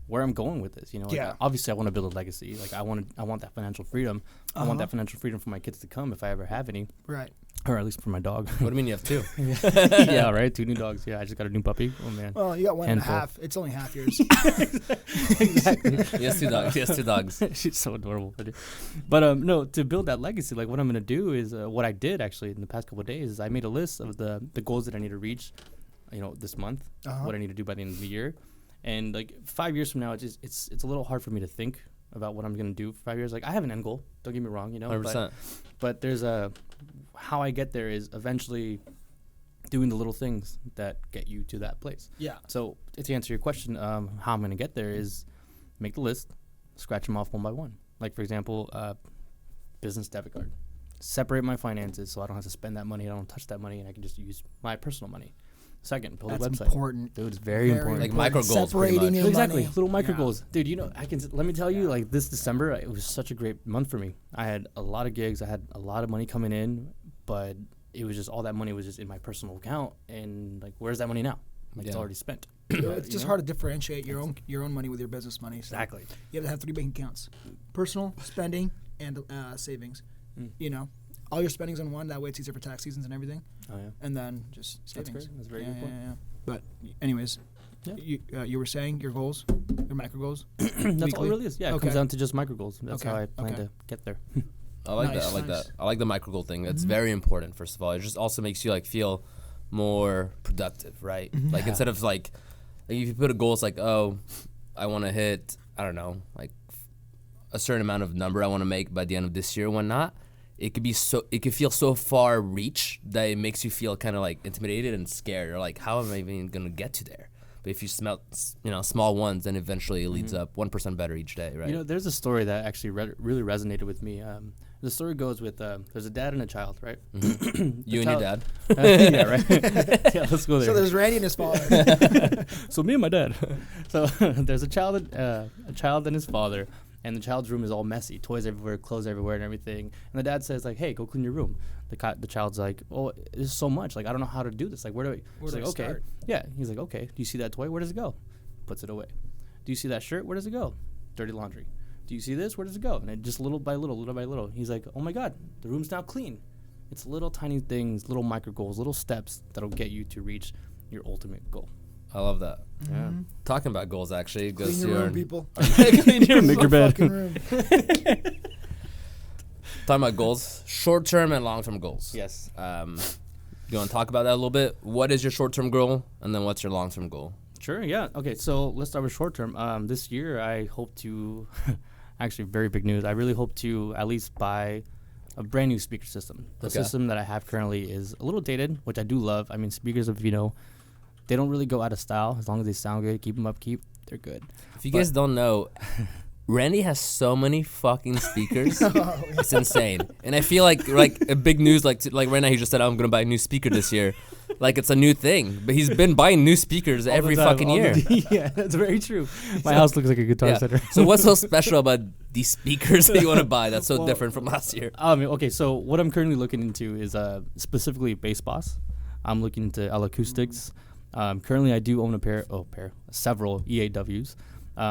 where I'm going with this. You know, like, Yeah. obviously, I want to build a legacy. Like I want that financial freedom. I want that financial freedom for my kids to come if I ever have any, Right. or at least for my dog. What do you mean you have two? Yeah, right. 2 new dogs. Yeah, I just got a new puppy. Oh man. Well, you got one and a Handful. half. It's only half yours. Exactly. He has 2 dogs. He has 2 dogs. She's so adorable. But no, to build that legacy, like what I'm gonna do is what I did actually in the past couple of days is I made a list of the goals that I need to reach, you know, this month, what I need to do by the end of the year, and like 5 years from now, it's a little hard for me to think about what I'm gonna do for 5 years. Like I have an end goal. Don't get me wrong, you know. 100%. But there's how I get there is eventually doing the little things that get you to that place. Yeah. So to answer your question, how I'm going to get there is make the list, scratch them off one by one. Like, for example, business debit card. Separate my finances so I don't have to spend that money. I don't touch that money, and I can just use my personal money. Second, build That's a website. important. Dude, it's very important. Like micro goals, pretty Separating much. your Exactly, money. little micro Yeah. goals, dude. You know, let me tell you, like this December, it was such a great month for me. I had a lot of gigs, I had a lot of money coming in, but it was just all that money was just in my personal account, and like, where's that money now? Like it's Yeah. already spent. It's just hard to differentiate your own money with your business money. So Exactly. you have to have 3 bank accounts: personal, spending, and savings. You know, all your spending's on one. That way, it's easier for tax seasons and everything. Oh yeah. And then just That's savings. great. That's a very good point. Yeah. But anyways, Yeah. you were saying your goals, your micro goals. That's all Weekly? it really is. Yeah, it Okay. comes down to just micro goals. That's how Okay, I plan okay. to get there. I like Nice, that. I like nice. that. I like the micro goal thing. That's very important. First of all, it just also makes you like feel more productive, right? Like instead of like if you put a goal, it's like, oh, I want to hit, I don't know, like a certain amount of number I want to make by the end of this year, or whatnot. It could feel so far reach that it makes you feel kind of like intimidated and scared, or like, how am I even gonna get to there? But if you smell, small ones, then eventually it leads up 1% better each day, right? You know, there's a story that actually really resonated with me. The story goes with there's a dad and a child, right? You and your dad. Yeah, right. Yeah, let's go there. So there's Randy and his father. So me and my dad. So there's a child and his father, and the child's room is all messy, toys everywhere, clothes everywhere, and everything. And the dad says like, "Hey, go clean your room." The child's like, "Oh, there's so much. Like, I don't know how to do this. Like, where do I?" He's like, "Okay, yeah." He's like, "Okay. Do you see that toy? Where does it go?" Puts it away. "Do you see that shirt? Where does it go?" Dirty laundry. "Do you see this? Where does it go?" And it just little by little. He's like, "Oh my God, the room's now clean." It's little tiny things, little micro goals, little steps that'll get you to reach your ultimate goal. I love that. Yeah. Talking about goals, actually, it goes Clean to your your room, people. Clean your room, make your bed. Fucking room. Talking about goals, short-term and long-term goals. Yes. You want to talk about that a little bit? What is your short-term goal, and then what's your long-term goal? Sure, yeah. Okay, so let's start with short term. This year, I hope to, actually, very big news. I really hope to at least buy a brand new speaker system. The system that I have currently is a little dated, which I do love. I mean, speakers, they don't really go out of style. As long as they sound good, keep them upkeep, they're good. If you guys don't know, Randy has so many fucking speakers. It's insane. And I feel like a big news, like right now he just said, I'm going to buy a new speaker this year. Like it's a new thing. But he's been buying new speakers every fucking year. Yeah, that's very true. My house looks like a guitar center. So what's so special about these speakers that you want to buy that's so different from last year? Okay, so what I'm currently looking into is specifically Bass Boss. I'm looking into L-Acoustics. Currently, I do own several EAWs.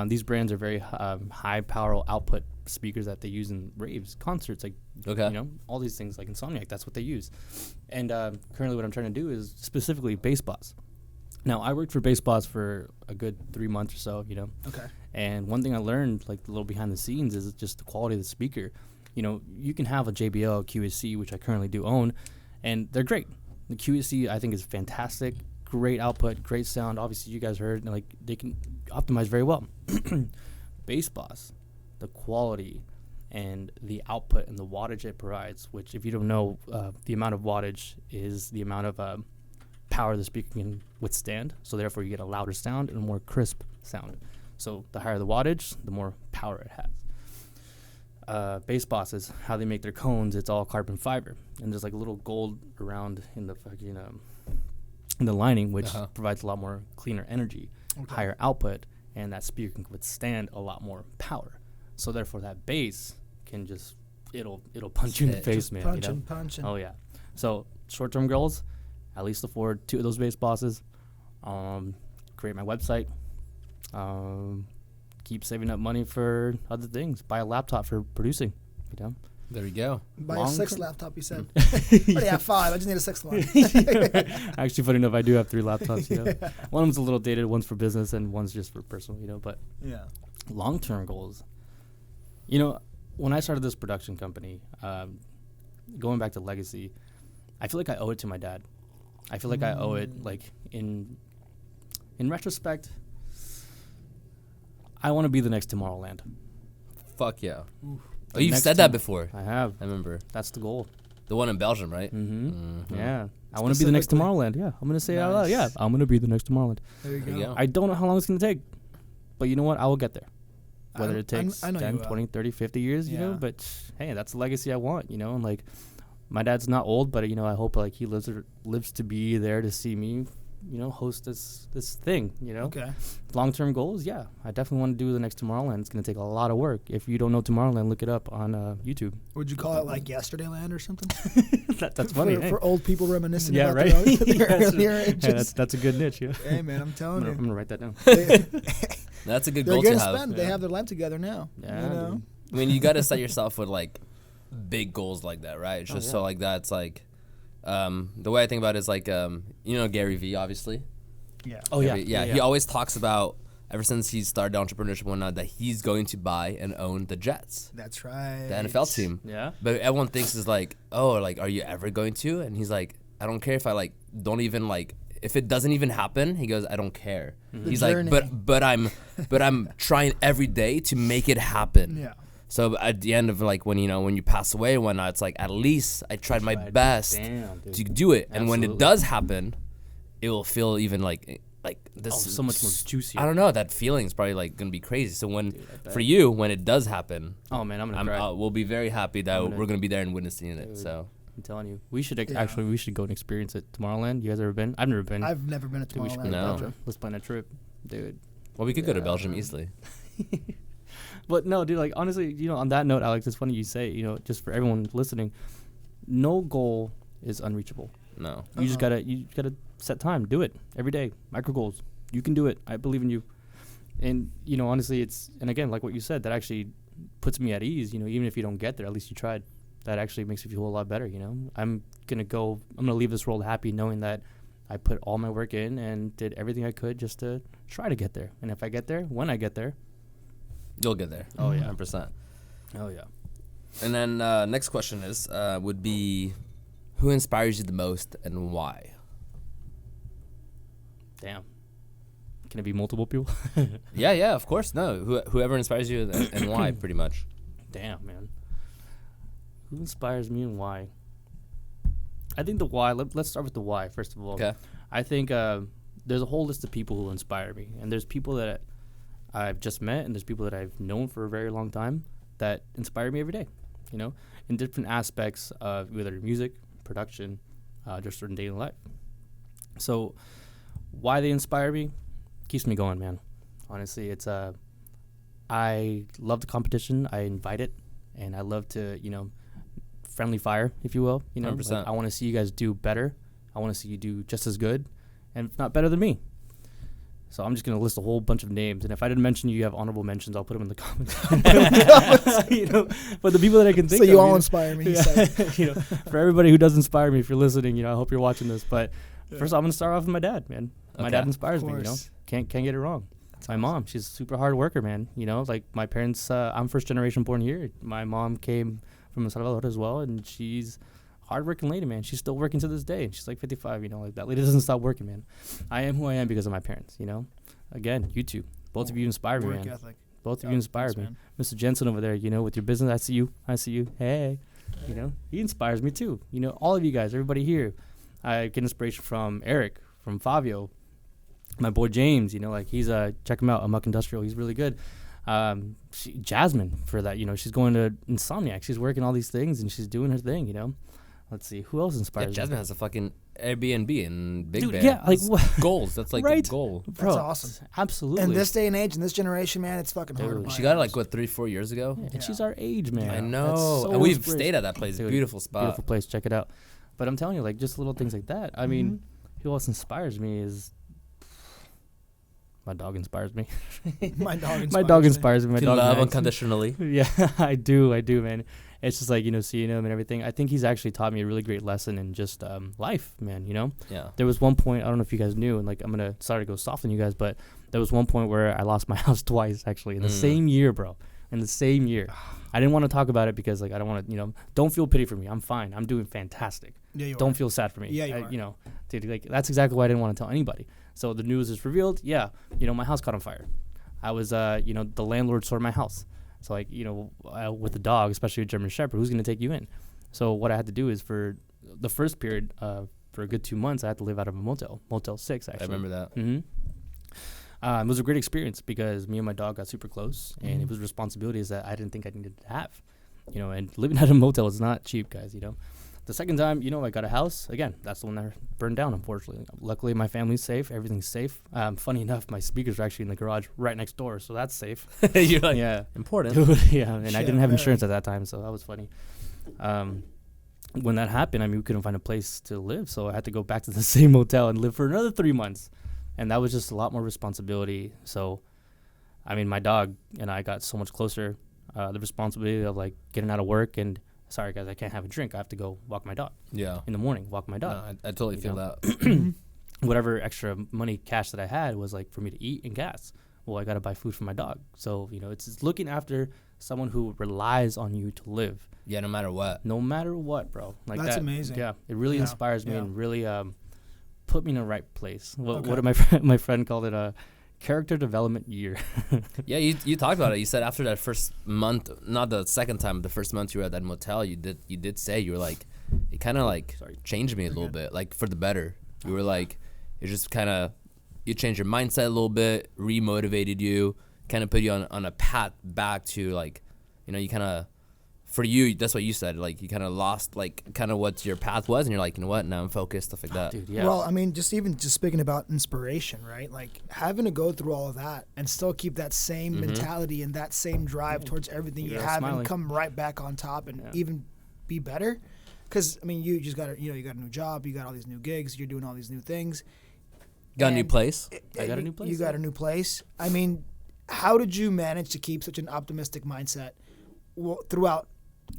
These brands are very high power output speakers that they use in raves, concerts, like all these things like Insomniac. That's what they use. And currently, what I'm trying to do is specifically Bass Boss. Now, I worked for Bass Boss for a good 3 months or so. Okay. And one thing I learned, like a little behind the scenes, is just the quality of the speaker. You can have a JBL QSC, which I currently do own, and they're great. The QSC I think is fantastic. Great output, great sound. Obviously, you guys heard, like they can optimize very well. Bass Boss, the quality and the output and the wattage it provides, which if you don't know, the amount of wattage is the amount of power the speaker can withstand. So therefore, you get a louder sound and a more crisp sound. So the higher the wattage, the more power it has. Bass Boss is how they make their cones. It's all carbon fiber, and there's like a little gold around in the fucking in the lining, which provides a lot more cleaner energy, higher output, and that speaker can withstand a lot more power. So therefore, that bass can just it'll punch you in the face, man. Punching. Oh yeah. So short-term goals, at least afford 2 of those Bass Bosses. Create my website. Keep saving up money for other things. Buy a laptop for producing. There we go. Buy a 6th laptop, you said. I already have 5. I just need a 6th one. Actually, funny enough, I do have 3 laptops. One of them's a little dated. One's for business, and one's just for personal. But long-term goals. When I started this production company, going back to legacy, I feel like I owe it to my dad. I feel like I owe it, like in retrospect. I want to be the next Tomorrowland. Fuck yeah. Oof. Oh, you've said that before. I have. I remember. That's the goal. The one in Belgium, right? Mm-hmm. Yeah. I want to be the next Tomorrowland. Yeah. I'm going to say it out loud. Yeah. I'm going to be the next Tomorrowland. There you go. I don't know how long it's going to take. But you know what? I will get there. Whether it takes 10, 20, 30, 50 years, But, hey, that's the legacy I want, And, like, my dad's not old, but, I hope, like, he lives to be there to see me, host this thing, Okay. Long-term goals, yeah. I definitely want to do the next Tomorrowland. It's going to take a lot of work. If you don't know Tomorrowland, look it up on YouTube. Would you call it like Yesterdayland or something? That's funny. For old people reminiscing about their earlier ages. Yeah, that's a good niche, yeah. Hey, man, I'm telling you. I'm going to write that down. That's a good goal to have. They have their life together now. Yeah. I mean, you got to set yourself with, like, big goals like that, right? Just so, like, that's, like... the way I think about it is like, Gary Vee, obviously. Yeah. Oh, yeah. He always talks about, ever since he started entrepreneurship and whatnot, that he's going to buy and own the Jets. That's right. The NFL team. Yeah. But everyone thinks is like, oh, like, are you ever going to? And he's like, I don't care if I, like, don't even, like, if it doesn't even happen, he goes, I don't care. He's like, but I'm trying every day to make it happen. Yeah. So at the end of like when you pass away and whatnot, it's like at least I tried my best to do it. And when it does happen, it will feel even like this so much more juicy. I don't know. That feeling is probably like gonna be crazy. So for you, when it does happen, oh man, I'm gonna cry. we'll be very happy that we're gonna be there and witnessing it. So I'm telling you, we should actually go and experience it. Tomorrowland. You guys ever been? I've never been. I've never been to Dude, we should go Tomorrowland. to No. Belgium. Let's plan a trip, dude. well, we could go to Belgium easily. But no, dude. Like honestly, on that note, Alex, it's funny you say. Just for everyone listening, no goal is unreachable. No. You just gotta set time. Do it every day. Micro goals. You can do it. I believe in you. And honestly, and again, like what you said, that actually puts me at ease. Even if you don't get there, at least you tried. That actually makes me feel a lot better. I'm gonna leave this world happy knowing that I put all my work in and did everything I could just to try to get there. And if I get there, when I get there, You'll get there. Oh, yeah. 100%. oh yeah. And then next question would be, who inspires you the most and why? Damn. Can it be multiple people? Yeah, of course. No, whoever inspires you and why, pretty much. Damn, man. Who inspires me and why? I think the why. Let's start with the why first of all. Okay. I think there's a whole list of people who inspire me, and there's people that I've just met, and there's people that I've known for a very long time that inspire me every day. In different aspects of whether music, production, just certain daily life. So, why they inspire me keeps me going, man. Honestly, it's I love the competition. I invite it, and I love to friendly fire, if you will. 100%. Like, I want to see you guys do better. I want to see you do just as good, and if not better than me. So I'm just gonna list a whole bunch of names, and if I didn't mention you have honorable mentions, I'll put them in the comments. But the people that I can think So of. you all inspire me. Yeah. For everybody who does inspire me, if you're listening, I hope you're watching this. But first, I'm gonna start off with my dad, man. My dad inspires me. Can't get it wrong. That's my mom. She's a super hard worker, man. Like my parents. I'm first generation born here. My mom came from El Salvador as well, and she's hardworking lady, man. She's still working to this day. She's like 55, like that lady doesn't stop working, man. I am who I am because of my parents, Again, YouTube. Both of you inspire me, man. Ethic. Both of you inspire me. Man. Mr. Jensen over there, with your business, I see you. Hey, he inspires me too. All of you guys, everybody here. I get inspiration from Eric, from Fabio, my boy James, like he's, check him out, Amok Industrial. He's really good. Jasmine for that, she's going to Insomniac. She's working all these things and she's doing her thing, Let's see, who else inspires me? Jasmine has a fucking Airbnb in Big Bear. Yeah, like what? Goals. That's like Right? the goal. Bro, That's awesome. Absolutely. In this day and age, in this generation, man, it's fucking hard. Dude. to buy She got it house. like 3-4 years ago. Yeah, and she's our age, man. I That's know. so And we've inspirational. stayed at that place. Dude, Beautiful spot. Beautiful place. Check it out. But I'm telling you, like, just little things like that. I mean, who else inspires me is my dog inspires me. My dog inspires My dog me. inspires me. My To dog love Max. unconditionally. Yeah, I do, man. It's just like, seeing him and everything. I think he's actually taught me a really great lesson in just life, man, Yeah. There was one point, I don't know if you guys knew, and like, sorry to go soft on you guys, but there was one point where I lost my house twice, actually, in the same year, bro. In the same year. I didn't want to talk about it because, like, I don't want to, don't feel pity for me. I'm fine. I'm doing fantastic. Yeah, you Don't are. feel sad for me. Yeah, you are. Dude, like, that's exactly why I didn't want to tell anybody. So the news is revealed. Yeah, my house caught on fire. I was, the landlord stored my house. So, like, with the dog, especially a German Shepherd, who's going to take you in? So what I had to do is for the first period, for a good 2 months, I had to live out of a Motel 6, actually. I remember that. Mm-hmm. It was a great experience because me and my dog got super close, and it was responsibilities that I didn't think I needed to have. And living at a motel is not cheap, guys, The second time, I got a house. Again, that's the one that burned down, unfortunately. Luckily, my family's safe. Everything's safe. Funny enough, my speakers are actually in the garage right next door, so that's safe. You're like, Yeah. important. Dude, yeah, and I Shit, didn't have man. insurance at that time, so that was funny. When that happened, we couldn't find a place to live, so I had to go back to the same motel and live for another 3 months. And that was just a lot more responsibility. So, my dog and I got so much closer. The responsibility of, like, getting out of work and, sorry, guys, I can't have a drink. I have to go walk my dog Yeah. in the morning, walk my dog. No, I totally feel know? that. Whatever extra money, cash that I had was, like, for me to eat and gas. Well, I got to buy food for my dog. So, it's looking after someone who relies on you to live. Yeah, no matter what. No matter what, bro. Like That's that, amazing. Yeah, it really Yeah, inspires me yeah. and really put me in the right place. What Okay. did my friend called it? A character development year. Yeah, you talked about it. You said after that first month, not the second time, the first month you were at that motel, you did say you were like, it kind of like changed me a little bit, like for the better. You were like, it just kind of you changed your mindset a little bit, remotivated you, kind of put you on a path back to like, you kind of, for you, that's what you said, like you kind of lost like kind of what your path was, and you're like, you know what, now I'm focused, stuff like that. Dude, yeah. Well, I mean, just speaking about inspiration, right? Like having to go through all of that and still keep that same mentality and that same drive towards everything you have smiling. and come right back on top and even be better. Because I mean, you just got you got a new job, you got all these new gigs, you're doing all these new things. Got a new place? I got a new place. You got a new place. I mean, how did you manage to keep such an optimistic mindset throughout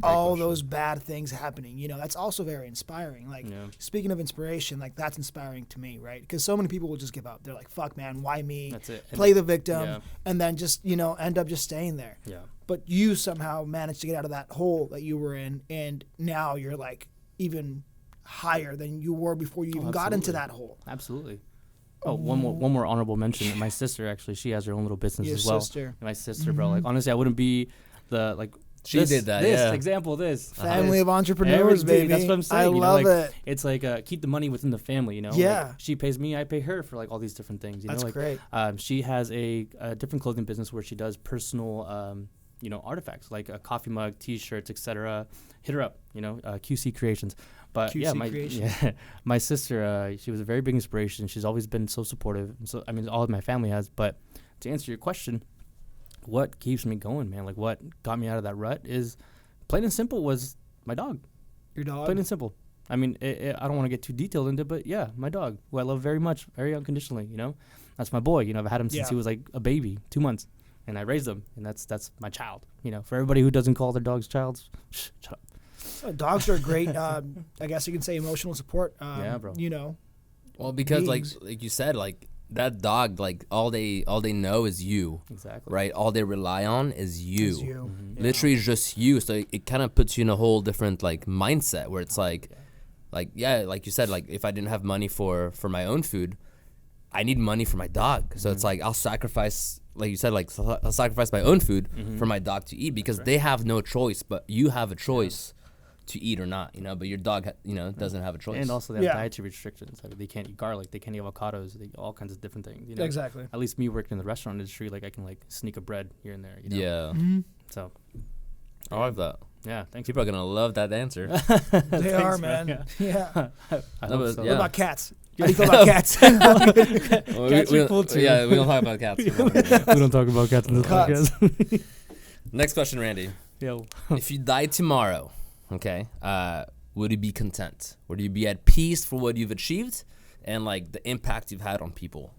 all those bad things happening? That's also very inspiring. Like, speaking of inspiration, like that's inspiring to me, right? Because so many people will just give up. They're like, fuck, man, why me? That's it. Play the victim and then just, end up just staying there. Yeah. But you somehow managed to get out of that hole that you were in, and now you're like even higher than you were before you even got into that hole. Absolutely. Oh, one more honorable mention. My sister, actually, she has her own little business as well. Sister. My sister, bro. Like, honestly, I wouldn't be the, like, she did that, this. Family of entrepreneurs, baby. That's what I'm saying. I love it. It's like keep the money within the family, Yeah. Like, she pays me, I pay her for, like, all these different things. That's great. She has a different clothing business where she does personal, artifacts, like a coffee mug, T-shirts, etc. Hit her up, QC Creations. But my sister, she was a very big inspiration. She's always been so supportive. So I mean, all of my family has. But to answer your question, what keeps me going, man? Like what got me out of that rut is plain and simple was my dog. Your dog. Plain and simple. I mean, I don't want to get too detailed into it, but yeah, my dog, who I love very much, very unconditionally. That's my boy. I've had him since he was like a baby, 2 months, and I raised him, and that's my child. For everybody who doesn't call their dogs childs, shut up. Dogs are great. I guess you can say emotional support. Yeah, bro. Well, because beings. like you said, like that dog, like all they know is you. Exactly. Right. All they rely on is you. Mm-hmm. Literally just you. So it kind of puts you in a whole different like mindset where it's like you said, like if I didn't have money for my own food, I need money for my dog. So it's like I'll sacrifice. Like you said, like I'll sacrifice my own food for my dog to eat because they have no choice, but you have a choice to eat or not, but your dog, doesn't have a choice. And also they have dietary restrictions. Like they can't eat garlic, they can't eat avocados, all kinds of different things. Exactly. At least me working in the restaurant industry, like I can like sneak a bread here and there. Yeah. Mm-hmm. So. I love that. Yeah, thanks. People are gonna love that answer. They are, man. Yeah. I hope so. What about cats? How do you feel about cats? Cats are cool too. Yeah, we don't talk about cats. We don't talk about cats in this podcast. Next question, Randy. Yo. If you died tomorrow, okay, would you be content? Would you be at peace for what you've achieved and like the impact you've had on people?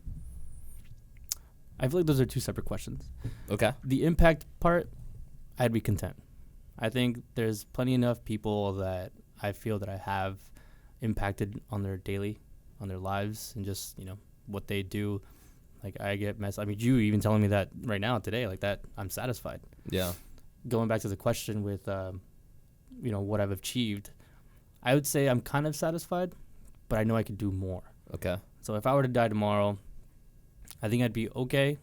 I feel like those are two separate questions. Okay. The impact part, I'd be content. I think there's plenty enough people that I feel that I have impacted on their daily, on their lives, and just, what they do. Like I get messed. I mean, you even telling me that right now today, like that, I'm satisfied. Yeah. Going back to the question with, what I've achieved, I would say I'm kind of satisfied, but I know I could do more. Okay. So if I were to die tomorrow, I think I'd be okay,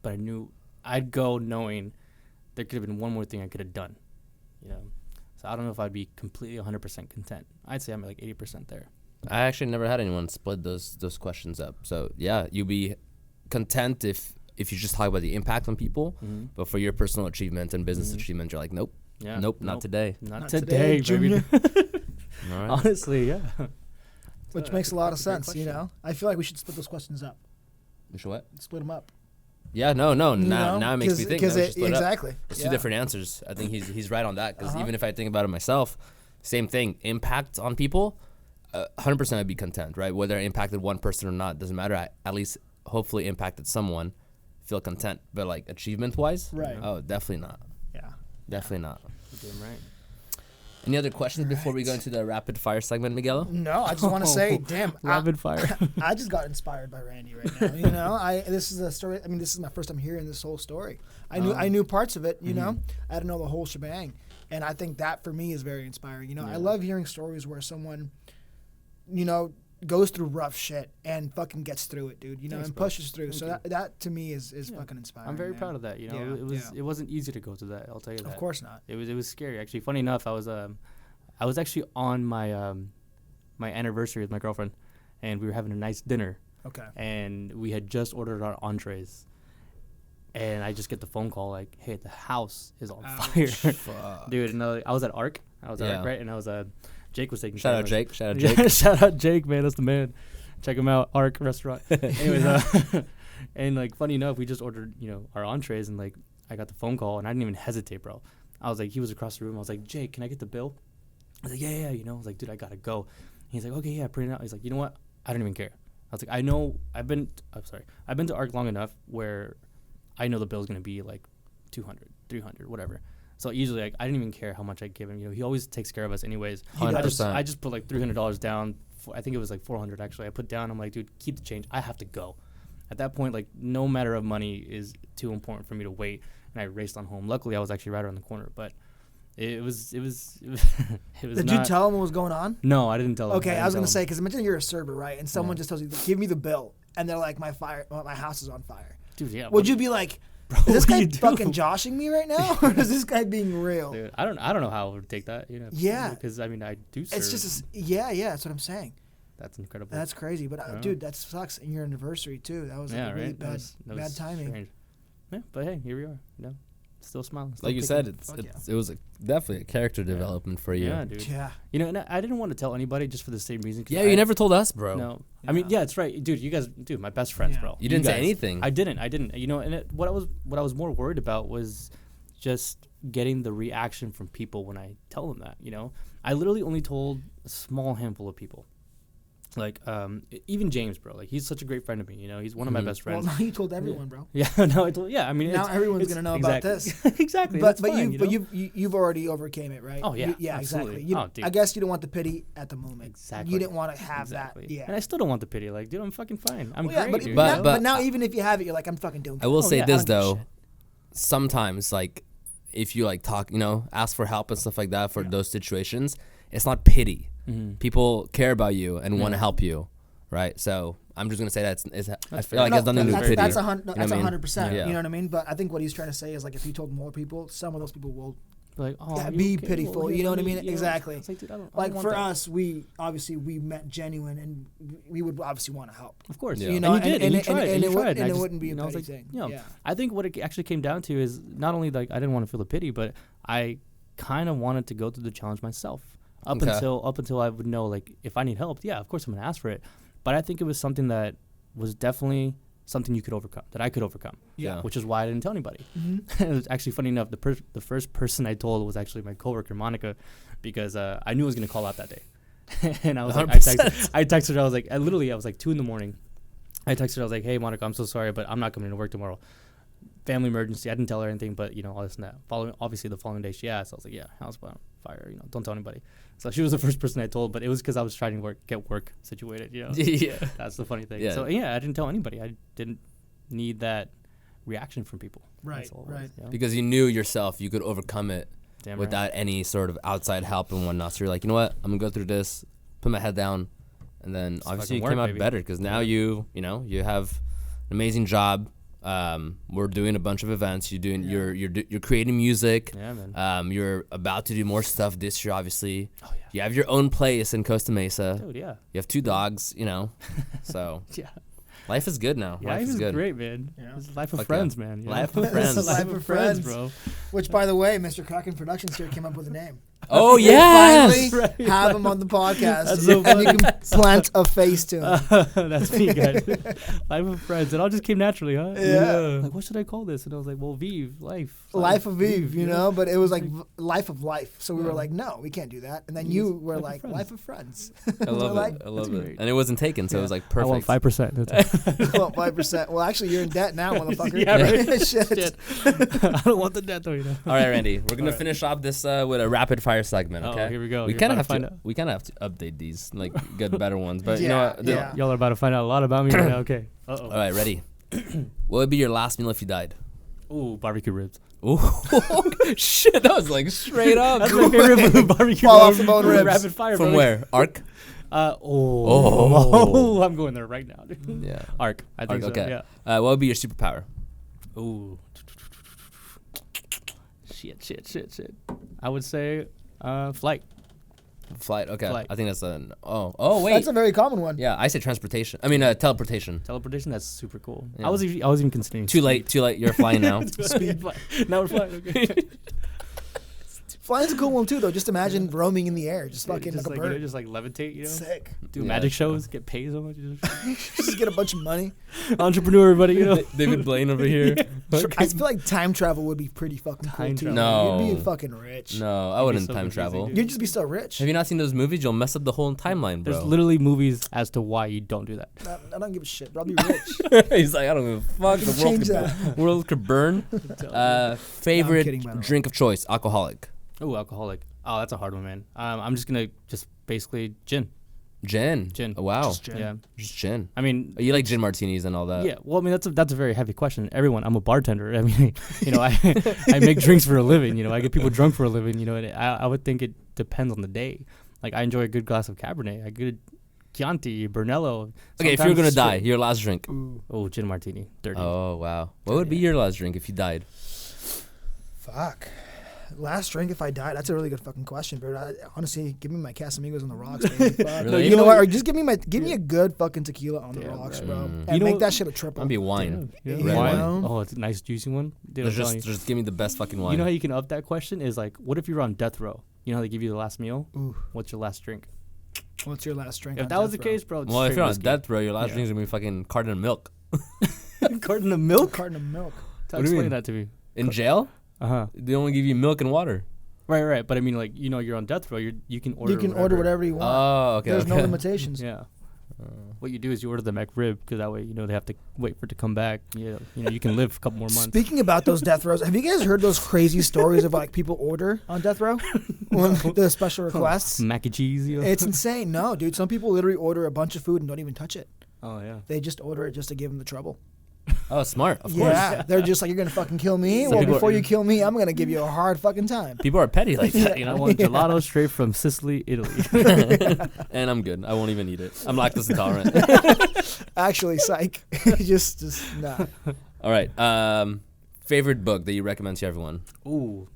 but I knew I'd go knowing there could have been one more thing I could have done, So I don't know if I'd be completely 100% content. I'd say I'm like 80% there. I actually never had anyone split those questions up. So yeah, you'd be content if you just talk about the impact on people, but for your personal achievement and business achievement, you're like, nope, not today. Not today, Junior. All right. Honestly, yeah. Which makes a lot of sense, I feel like we should split those questions up. You should what? Split them up. Yeah, no. Now it makes me think. Exactly. It's two different answers. I think he's right on that because even if I think about it myself, same thing. Impact on people, 100% I'd be content, right? Whether I impacted one person or not doesn't matter. I at least hopefully impacted someone. Feel content, but like achievement wise, right? Oh, definitely not. Yeah, definitely not. You're damn right. Any other questions before we go into the rapid fire segment, Miguel? No, I just want to say, damn, rapid fire. I just got inspired by Randy right now. This is a story. I mean, this is my first time hearing this whole story. I knew parts of it. I didn't know the whole shebang, and I think that for me is very inspiring. I love hearing stories where someone, goes through rough shit and fucking gets through it, dude. Thanks, and bro. pushes through. So that to me is fucking inspiring. I'm very man. proud of that. It wasn't easy to go through that. I'll tell you that. Of course not. It was scary. Actually, funny enough, I was actually on my my anniversary with my girlfriend, and we were having a nice dinner. Okay. And we had just ordered our entrees. And I just get the phone call like, hey, the house is on fire. Dude, and I was at ARC. Right? And I was Jake was taking Shout out Jake. Shout out Jake. Yeah, shout out Jake, man. That's the man. Check him out, ARC restaurant. Anyways, and like funny enough, we just ordered, our entrees, and like I got the phone call, and I didn't even hesitate, bro. I was like, he was across the room. I was like, Jake, can I get the bill? I was like, yeah. I was like, dude, I gotta go. He's like, okay, yeah, print it out. He's like, you know what? I don't even care. I was like, I've been to ARC long enough where I know the bill's gonna be like 200, 300, whatever. So usually, like, I didn't even care how much I give him. He always takes care of us anyways. 100%. I just put like $300 down. I think it was like 400 actually. I put down. I'm like, dude, keep the change. I have to go. At that point, like, no matter of money is too important for me to wait. And I raced on home. Luckily, I was actually right around the corner. But it was Did you tell him what was going on? No, I didn't tell him. Okay, I was gonna say, because imagine you're a server, right? And someone just tells you, give me the bill, and they're like, my house is on fire. Dude, yeah. Would you be like, bro, is this guy fucking joshing me right now, or is this guy being real? Dude, I don't know how I would take that. Yeah. Because I do serve. It's just that's what I'm saying. That's incredible. That's crazy, but dude, that sucks. And your anniversary too. That was like really bad timing. Strange. Yeah, but hey, here we are. Still smiling. Still like you said, it was definitely a character development for you. Yeah, dude. Yeah. And I didn't want to tell anybody just for the same reason. Yeah, you never told us, bro. No. Yeah. I mean, yeah, it's right, dude. You guys, my best friends, bro. You didn't say anything. I didn't. And what I was more worried about was just getting the reaction from people when I tell them that. I literally only told a small handful of people. Like, even James, bro. Like, he's such a great friend of me. He's one of my best friends. Well, now you told everyone, bro. Yeah, no, I told. Yeah, I mean, now everyone's gonna know about this. Exactly. But you've already overcame it, right? Oh yeah, yeah, absolutely. Exactly. I guess you don't want the pity at the moment. Exactly. You didn't want to have that. Yeah. And I still don't want the pity. Like, dude, I'm fucking fine. I'm great, but, dude. But now, even if you have it, you're like, I'm fucking doing. I will say this though. Sometimes, like, if you like talk, ask for help and stuff like that for those situations, it's not pity. Mm-hmm. People care about you and want to help you. Right, so I'm just gonna say I feel like it's nothing to do with pity. That's 100%. You know what I mean? But I think what he's trying to say is like if you told more people, some of those people will like be pitiful. You know what I mean? Exactly. Like, dude, I don't for us, we met genuine, and we would obviously want to help. Of course, and you did, and you tried, and it wouldn't be a petty thing. I think what it actually came down to is not only like I didn't want to feel the pity, but I kind of wanted to go through the challenge myself. Up until I would know, like, if I need help, yeah, of course I'm gonna ask for it. But I think it was something that was definitely something you could overcome, that I could overcome. Yeah. Which is why I didn't tell anybody. Mm-hmm. It was actually funny enough, the first person I told was actually my coworker, Monica, because I knew I was going to call out that day. And I was 100%. Like, I texted her, I was like 2 a.m. I texted her, I was like, hey, Monica, I'm so sorry, but I'm not coming to work tomorrow. Family emergency. I didn't tell her anything, but, all this and that. Obviously, the following day, she asked. I was like, yeah, house on fire, don't tell anybody. So she was the first person I told, but it was because I was trying to get work situated, Yeah. That's the funny thing. Yeah. So, yeah, I didn't tell anybody. I didn't need that reaction from people. Right, Because you knew yourself you could overcome it without any sort of outside help and whatnot. So you're like, you know what? I'm going to go through this, put my head down, and then obviously you came out better because now you have an amazing job. We're doing a bunch of events. You're creating music. Yeah, man. You're about to do more stuff this year, obviously. Oh, yeah. You have your own place in Costa Mesa. Dude, yeah. You have 2 dogs, So yeah. Life is good now. Life is good. Great, man. Yeah. It's life of friends, man. Life of friends. Life of friends, bro. Which, by the way, Mr. Kraken Productions here came up with a name. Oh, yeah. Finally have him on the podcast. So and you can plant a face to him. That's me, guys. Life of friends. It all just came naturally, huh? Yeah. Like, what should I call this? And I was like, well, Vive, life. Life of Vive, but it was like life of life. So we were like, no, we can't do that. And then you were like, life of friends. I love it. I love it. And it wasn't taken, so it was like perfect. I want 5%. I want 5%. Well, actually, you're in debt now, motherfucker. Yeah, right. Shit. I don't want the debt, though, All right, Randy. We're going to finish off this with a rapid fire segment, okay? Oh, here we go. We kind of have to update these, like, get better ones. But you know what? Y'all are about to find out a lot about me right now. Okay. Uh-oh. All right, ready? What would be your last meal if you died? Ooh, barbecue ribs. Ooh, shit, that was like straight up. That's my favorite food, barbecue Fall off the bone ribs. Rapid fire, From where? ARC? I'm going there right now, dude. Yeah. ARC, I think so, okay. Yeah. What would be your superpower? Ooh. Shit. I would say flight. Flight. Okay. Flight. I think that's Oh wait. That's a very common one. Yeah, I say transportation. I mean teleportation. Teleportation. That's super cool. Yeah. I was even considering. Too late. You're flying now. Speed. Now we're flying. Okay. Flying's a cool one too, though. Just imagine roaming in the air, just fucking just like a like, bird. just like levitate, Sick. Do Yeah, magic that's cool. shows, get paid so much. Just get a bunch of money. Entrepreneur, buddy. David Blaine over here. I feel like time travel would be pretty fucking cool Time too. travel. No. You'd be fucking rich. No, I wouldn't so time confusing, travel. dude. You'd just be so rich. Have you not seen those movies? You'll mess up the whole timeline, bro. There's literally movies as to why you don't do that. I don't give a shit, bro. I'll be rich. He's like, I don't give a fuck. The world Change could, world could burn. Favorite kidding, by the way. drink of choice, alcoholic. Oh, alcoholic. Oh, that's a hard one, man. I'm just gonna basically gin. Gin. Gin. Oh, wow. Just gin. Yeah. Just gin. I mean, Oh, you like gin martinis and all that. yeah. Well, I mean, that's a very heavy question. Everyone, I'm a bartender. I mean, I make drinks for a living. I get people drunk for a living. And I would think it depends on the day. Like I enjoy a good glass of Cabernet, a good Chianti, Brunello. Okay, if you were gonna Sometimes die, straight- your last drink. Oh, gin martini, dirty. Oh wow. What would be your last drink if you died? Fuck. Last drink if I died? That's a really good fucking question, bro. Honestly, give me my Casamigos on the rocks, baby. Fuck. Really? You know what? Or just give me a good fucking tequila on the Damn, rocks, right. bro. Mm. And You know make what- that shit a triple. I'd be wine. Yeah. Yeah. Red Wine. Oh, it's a nice juicy one. Dude, I'm Just, telling you. just give me the best fucking wine. You know how you can up that question is like, what if you're on death row? You know how they give you the last meal? Ooh. What's your last drink? What's your last drink? If on that was the death row? case, bro. It's well, if straight you're on whiskey. death row, your last Yeah. drink's gonna be fucking carton of milk. carton of A milk. carton of milk. do you Explain mean? that to me. In jail, Uh-huh. they only give you milk and water. Right. But I mean, like, you're on death row. You can order. You can order whatever you want. Oh, okay. There's okay. no limitations. Yeah. What you do is you order the McRib because that way they have to wait for it to come back. Yeah. You can live a couple more months. Speaking about those death rows, have you guys heard those crazy stories of like people order on death row? The special requests. Mac and cheese. It's insane. No, dude. Some people literally order a bunch of food and don't even touch it. Oh yeah. They just order it just to give them the trouble. Oh, smart. Of Yeah, course. they're just like, you're gonna fucking kill me. Some Well, people before are- you kill me, I'm gonna give you a hard fucking time. People are petty like that, you I know. want gelato straight from Sicily, Italy. And I'm good. I won't even eat it. I'm lactose intolerant. Actually, psych. just nah. All right. Favorite book that you recommend to everyone? Ooh.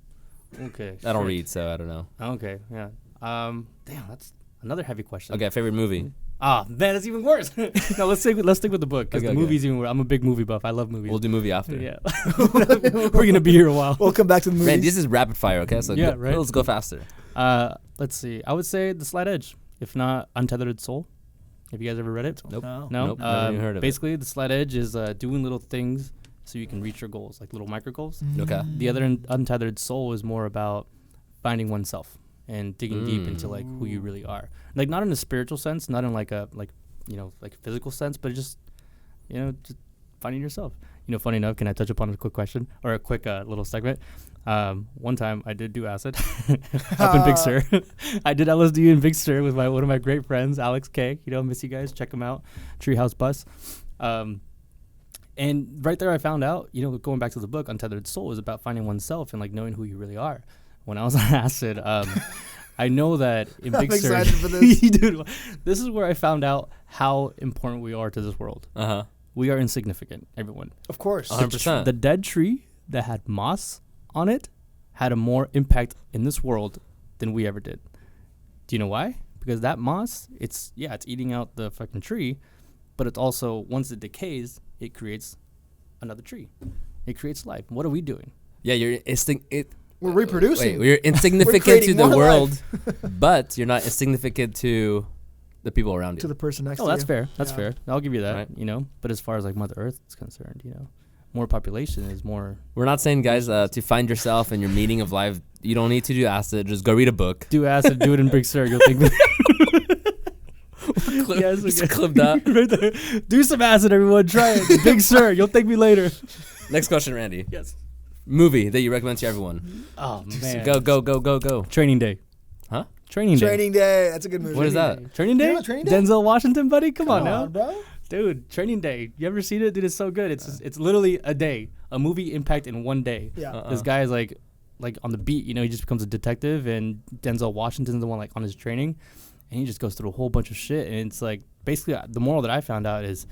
Okay. I don't shit. read, so I don't know. Okay. Yeah. Damn, that's another heavy question. Okay, favorite movie. Ah, man, that's even worse. No, let's stick with the book because Okay, the okay. movie's even worse. I'm a big movie buff. I love movies. We'll do movie after. Yeah. We're gonna be here a while. We'll come back to the movies. Man, this is rapid fire, okay? So Yeah, right. let's go faster. Let's see. I would say The Slight Edge, if not Untethered Soul. Have you guys ever read it? Nope. No. No. Nope, never even heard of it. Basically, The Slight Edge is doing little things so you can reach your goals, like little micro goals. Okay. The other Untethered Soul is more about finding oneself and digging deep into like who you really are. Like not in a spiritual sense, not in like a like physical sense, but just just finding yourself. Funny enough, can I touch upon a quick question or a quick little segment? One time I did do acid up in Big Sur. I did LSD in Big Sur with one of my great friends, Alex K. Miss you guys. Check him out. Treehouse Bus. And right there I found out, going back to the book, Untethered Soul is about finding oneself and like knowing who you really are. When I was on acid, I know that in I'm Big Sur, excited for this. dude, this is where I found out how important we are to this world. Uh-huh. We are insignificant, everyone. Of course. 100%. The dead tree that had moss on it had a more impact in this world than we ever did. Do you know why? Because that moss, it's eating out the fucking tree, but it's also, once it decays, it creates another tree. It creates life. What are we doing? Yeah, you're We're reproducing. Wait, you're insignificant to creating the more world, but you're not insignificant to the people around you. to the person next Oh, to that's you. fair. That's Yeah. fair. I'll give you that, Right. But as far as like Mother Earth is concerned, more population is more. We're not saying, guys, to find yourself and your meaning of life, you don't need to do acid. Just go read a book. Do acid, do it in Big Sur. You'll think. Yes, Just okay. clip that. Right there. Do some acid, everyone. Try it. Big Sur. You'll thank me later. Next question, Randy. Yes. Movie that you recommend to everyone. Oh man. Go. Training Day. Huh? Training Day. Training Day. That's a good movie. What is that? Training Day? You know Training Day? Denzel Washington, buddy. Come on now. bro. Dude, Training Day. You ever seen it? Dude, it's so good. It's literally a day. A movie impact in one day. Yeah. This guy is like on the beat, he just becomes a detective, and Denzel Washington's the one like on his training, and he just goes through a whole bunch of shit, and it's like basically the moral that I found out is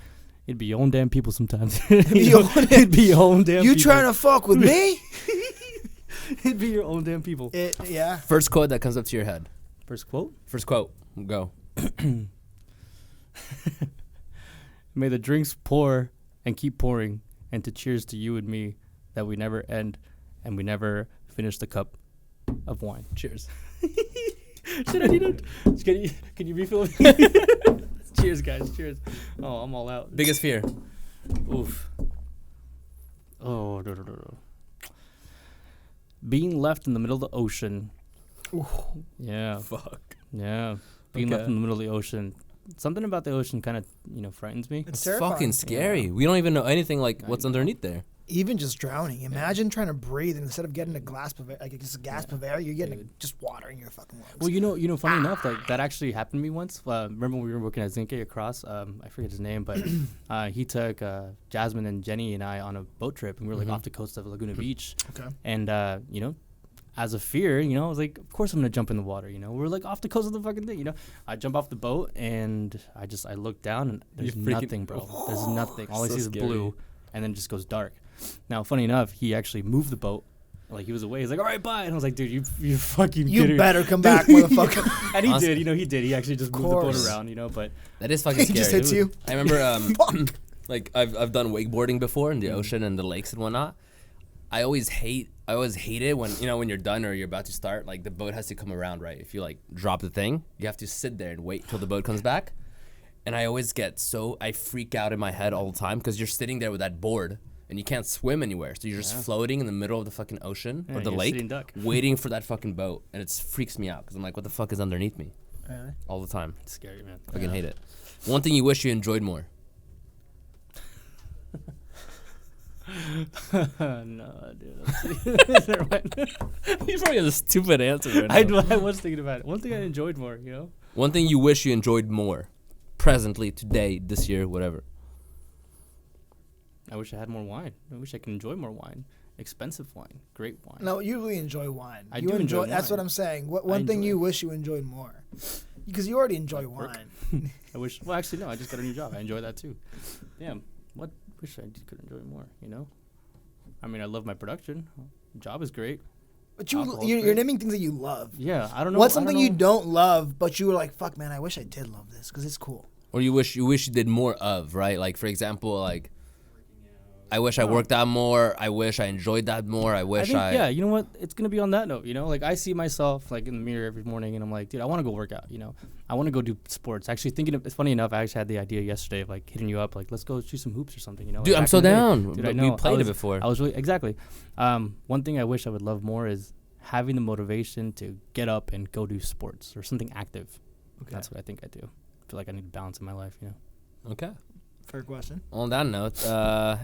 it'd be your own damn people sometimes. It'd be your own damn You people. trying to fuck with me? It'd be your own damn people. Yeah. First quote that comes up to your head. First quote. First quote. Go. May the drinks pour and keep pouring, and to cheers to you and me, that we never end and we never finish the cup of wine. Cheers. Shit, I need to. Can you refill me? Cheers, guys. Cheers. Oh, I'm all out. Biggest fear. Oof. Oh, no. Being left in the middle of the ocean. Ooh. Yeah. Fuck. Yeah. Being left in the middle of the ocean. Something about the ocean kind of, frightens me. It's fucking scary. Yeah. We don't even know anything like what's underneath there. Even just drowning. Imagine trying to breathe, and instead of getting a gasp of air, you're getting just water in your fucking lungs. Well, funny enough, like that actually happened to me once. Remember when we were working at Zinke across? I forget his name, but he took Jasmine and Jenny and I on a boat trip, and we were like off the coast of Laguna Beach. Okay. And as a fear, I was like, of course I'm gonna jump in the water. We're like off the coast of the fucking thing. I jump off the boat, and I look down, and there's nothing, bro. There's nothing. All I see is blue, and then it just goes dark. Now, funny enough, he actually moved the boat. Like, he was away. He's like, all right, bye. And I was like, dude, you fucking You better come back, motherfucker. And he did. He did. He actually just moved the boat around, but. That is fucking scary. He just hits you. I remember, like, I've done wakeboarding before in the ocean and the lakes and whatnot. I always hate it when, when you're done or you're about to start, like, the boat has to come around, right? If you, like, drop the thing, you have to sit there and wait till the boat comes back. And I always I freak out in my head all the time because you're sitting there with that board. And you can't swim anywhere, so you're just floating in the middle of the fucking ocean or the lake, waiting for that fucking boat, and it freaks me out because I'm like, what the fuck is underneath me? Really? All the time. It's scary, man. I fucking hate it. One thing you wish you enjoyed more? No, dude. You probably have a stupid answer right now. I was thinking about it. One thing I enjoyed more, One thing you wish you enjoyed more, presently, today, this year, whatever. I wish I had more wine. I wish I could enjoy more wine. Expensive wine. Great wine. No, you really enjoy wine. I do enjoy wine. That's what I'm saying. One thing you wish you enjoyed more? Because you already enjoy wine. I wish... Well, actually, no. I just got a new job. I enjoy that, too. Damn. What wish I could enjoy more, I mean, I love my production. Job is great. But you're naming things that you love. Yeah, I don't know. What's something you don't love, but you were like, fuck, man, I wish I did love this because it's cool. Or you wish you did more of, right? Like, for example, like... I wish I worked out more. I wish I enjoyed that more. Yeah, you know what? It's going to be on that note, Like, I see myself, like, in the mirror every morning, and I'm like, dude, I want to go work out, I want to go do sports. Actually, it's funny enough, I actually had the idea yesterday of, like, hitting you up, like, let's go shoot some hoops or something, Dude, I'm so down. Dude, I know. We played it before. I was really, exactly. One thing I wish I would love more is having the motivation to get up and go do sports or something active. Okay. That's what I think I do. I feel like I need balance in my life, Okay. Fair question. On that note,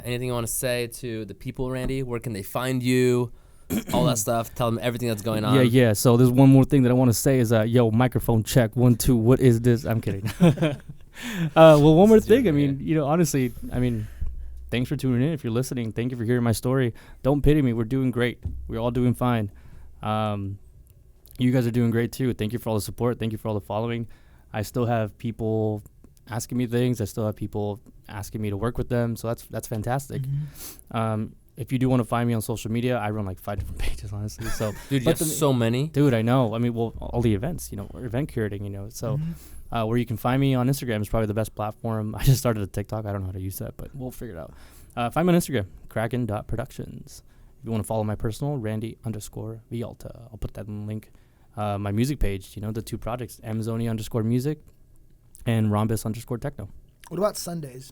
anything you want to say to the people, Randy? Where can they find you? All that stuff. Tell them everything that's going on. Yeah. So there's one more thing that I want to say is, microphone check 1 2. What is this? I'm kidding. Well, one more thing. I mean, honestly, thanks for tuning in. If you're listening, thank you for hearing my story. Don't pity me. We're doing great. We're all doing fine. You guys are doing great too. Thank you for all the support. Thank you for all the following. I still have people asking me things. I still have people asking me to work with them. So that's fantastic. Mm-hmm. If you do want to find me on social media, I run like 5 different pages, honestly. So, dude, you have so many. Dude, I know. I mean, well, all the events, we're event curating, So, where you can find me on Instagram is probably the best platform. I just started a TikTok. I don't know how to use that, but we'll figure it out. Find me on Instagram, kraken.productions. If you want to follow my personal, Randy_Vialta. I'll put that in the link. My music page, the 2 projects, Amazoni_music and Rhombus_techno. What about Sundays?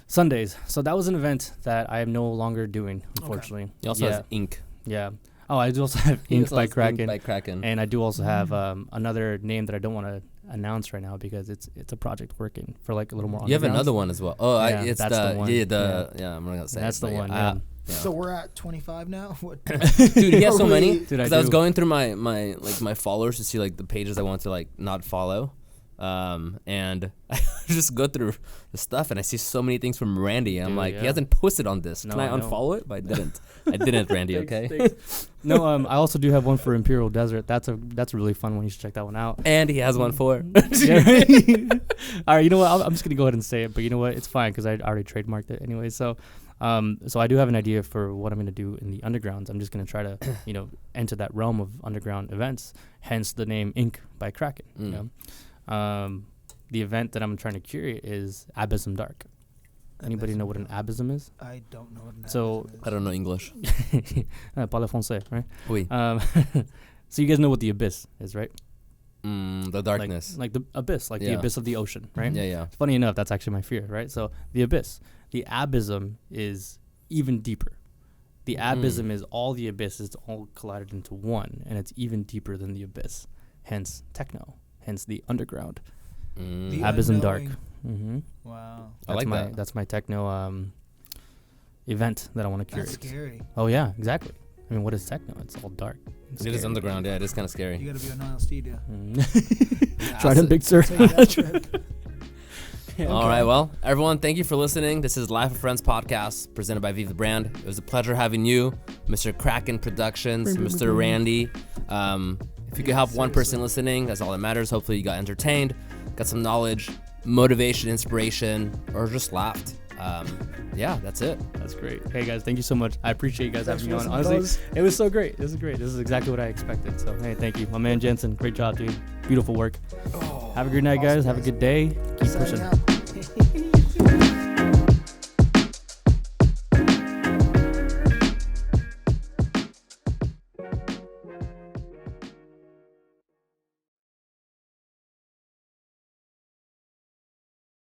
Sundays. So that was an event that I am no longer doing, unfortunately. Okay. You also have Ink. Yeah. Oh, I do also have Ink by Kraken. Ink by Kraken. And I do also have another name that I don't want to announce right now because it's a project working for like a little more. You have another one as well. Oh, yeah, it's that's the one. Yeah, I'm not gonna say. That's the one. Yeah. So we're at 25 now. Dude, he has so many. Dude, I was going through my followers to see like the pages I want to like not follow. And I just go through the stuff and I see so many things from Randy. And I'm like, he hasn't posted on this. Can I unfollow it? But I didn't. I didn't, Randy. Okay. No, I also do have one for Imperial Desert. That's a really fun one. You should check that one out. And he has one for. All right, you know what? I'm just gonna go ahead and say it. But you know what? It's fine because I already trademarked it anyway. So, So I do have an idea for what I'm going to do in the undergrounds. I'm just going to try to, enter that realm of underground events. Hence the name Ink by Kraken. You know, the event that I'm trying to curate is Abysm Dark. Anybody know what an abysm is? I don't know what an So abysm is. I don't know English. Parle français, right? Oui. So you guys know what the abyss is, right? The darkness. Like the abyss, like the abyss of the ocean, right? Yeah. Funny enough, that's actually my fear, right? So the abyss. The abysm is even deeper. The abysm is all the abysses all collided into one, and it's even deeper than the abyss. Hence techno. Hence the underground. The Abysm unknowing. Dark. Mm-hmm. Wow. I like that. That's my techno event that I want to curate. That's scary. Oh yeah, exactly. I mean, what is techno? It's all dark. It is underground. Yeah, it is kind of scary. You gotta be a Nile studio. Try to big sir. Take that trip. All right, well, everyone, thank you for listening. This is Life of Friends podcast presented by Vive the Brand. It was a pleasure having you, Mr. Kraken Productions, Mr. Randy. If you could help one person listening, that's all that matters. Hopefully you got entertained, got some knowledge, motivation, inspiration, or just laughed. Yeah, that's it. That's great. Hey guys, thank you so much. I appreciate you guys Thanks having me for on. listening, Honestly, it was so great. This is great. This is exactly what I expected. So hey, thank you. My man Jensen, great job, dude. Beautiful work. Have a good night, guys. Have a good day. Keep Signing pushing. out.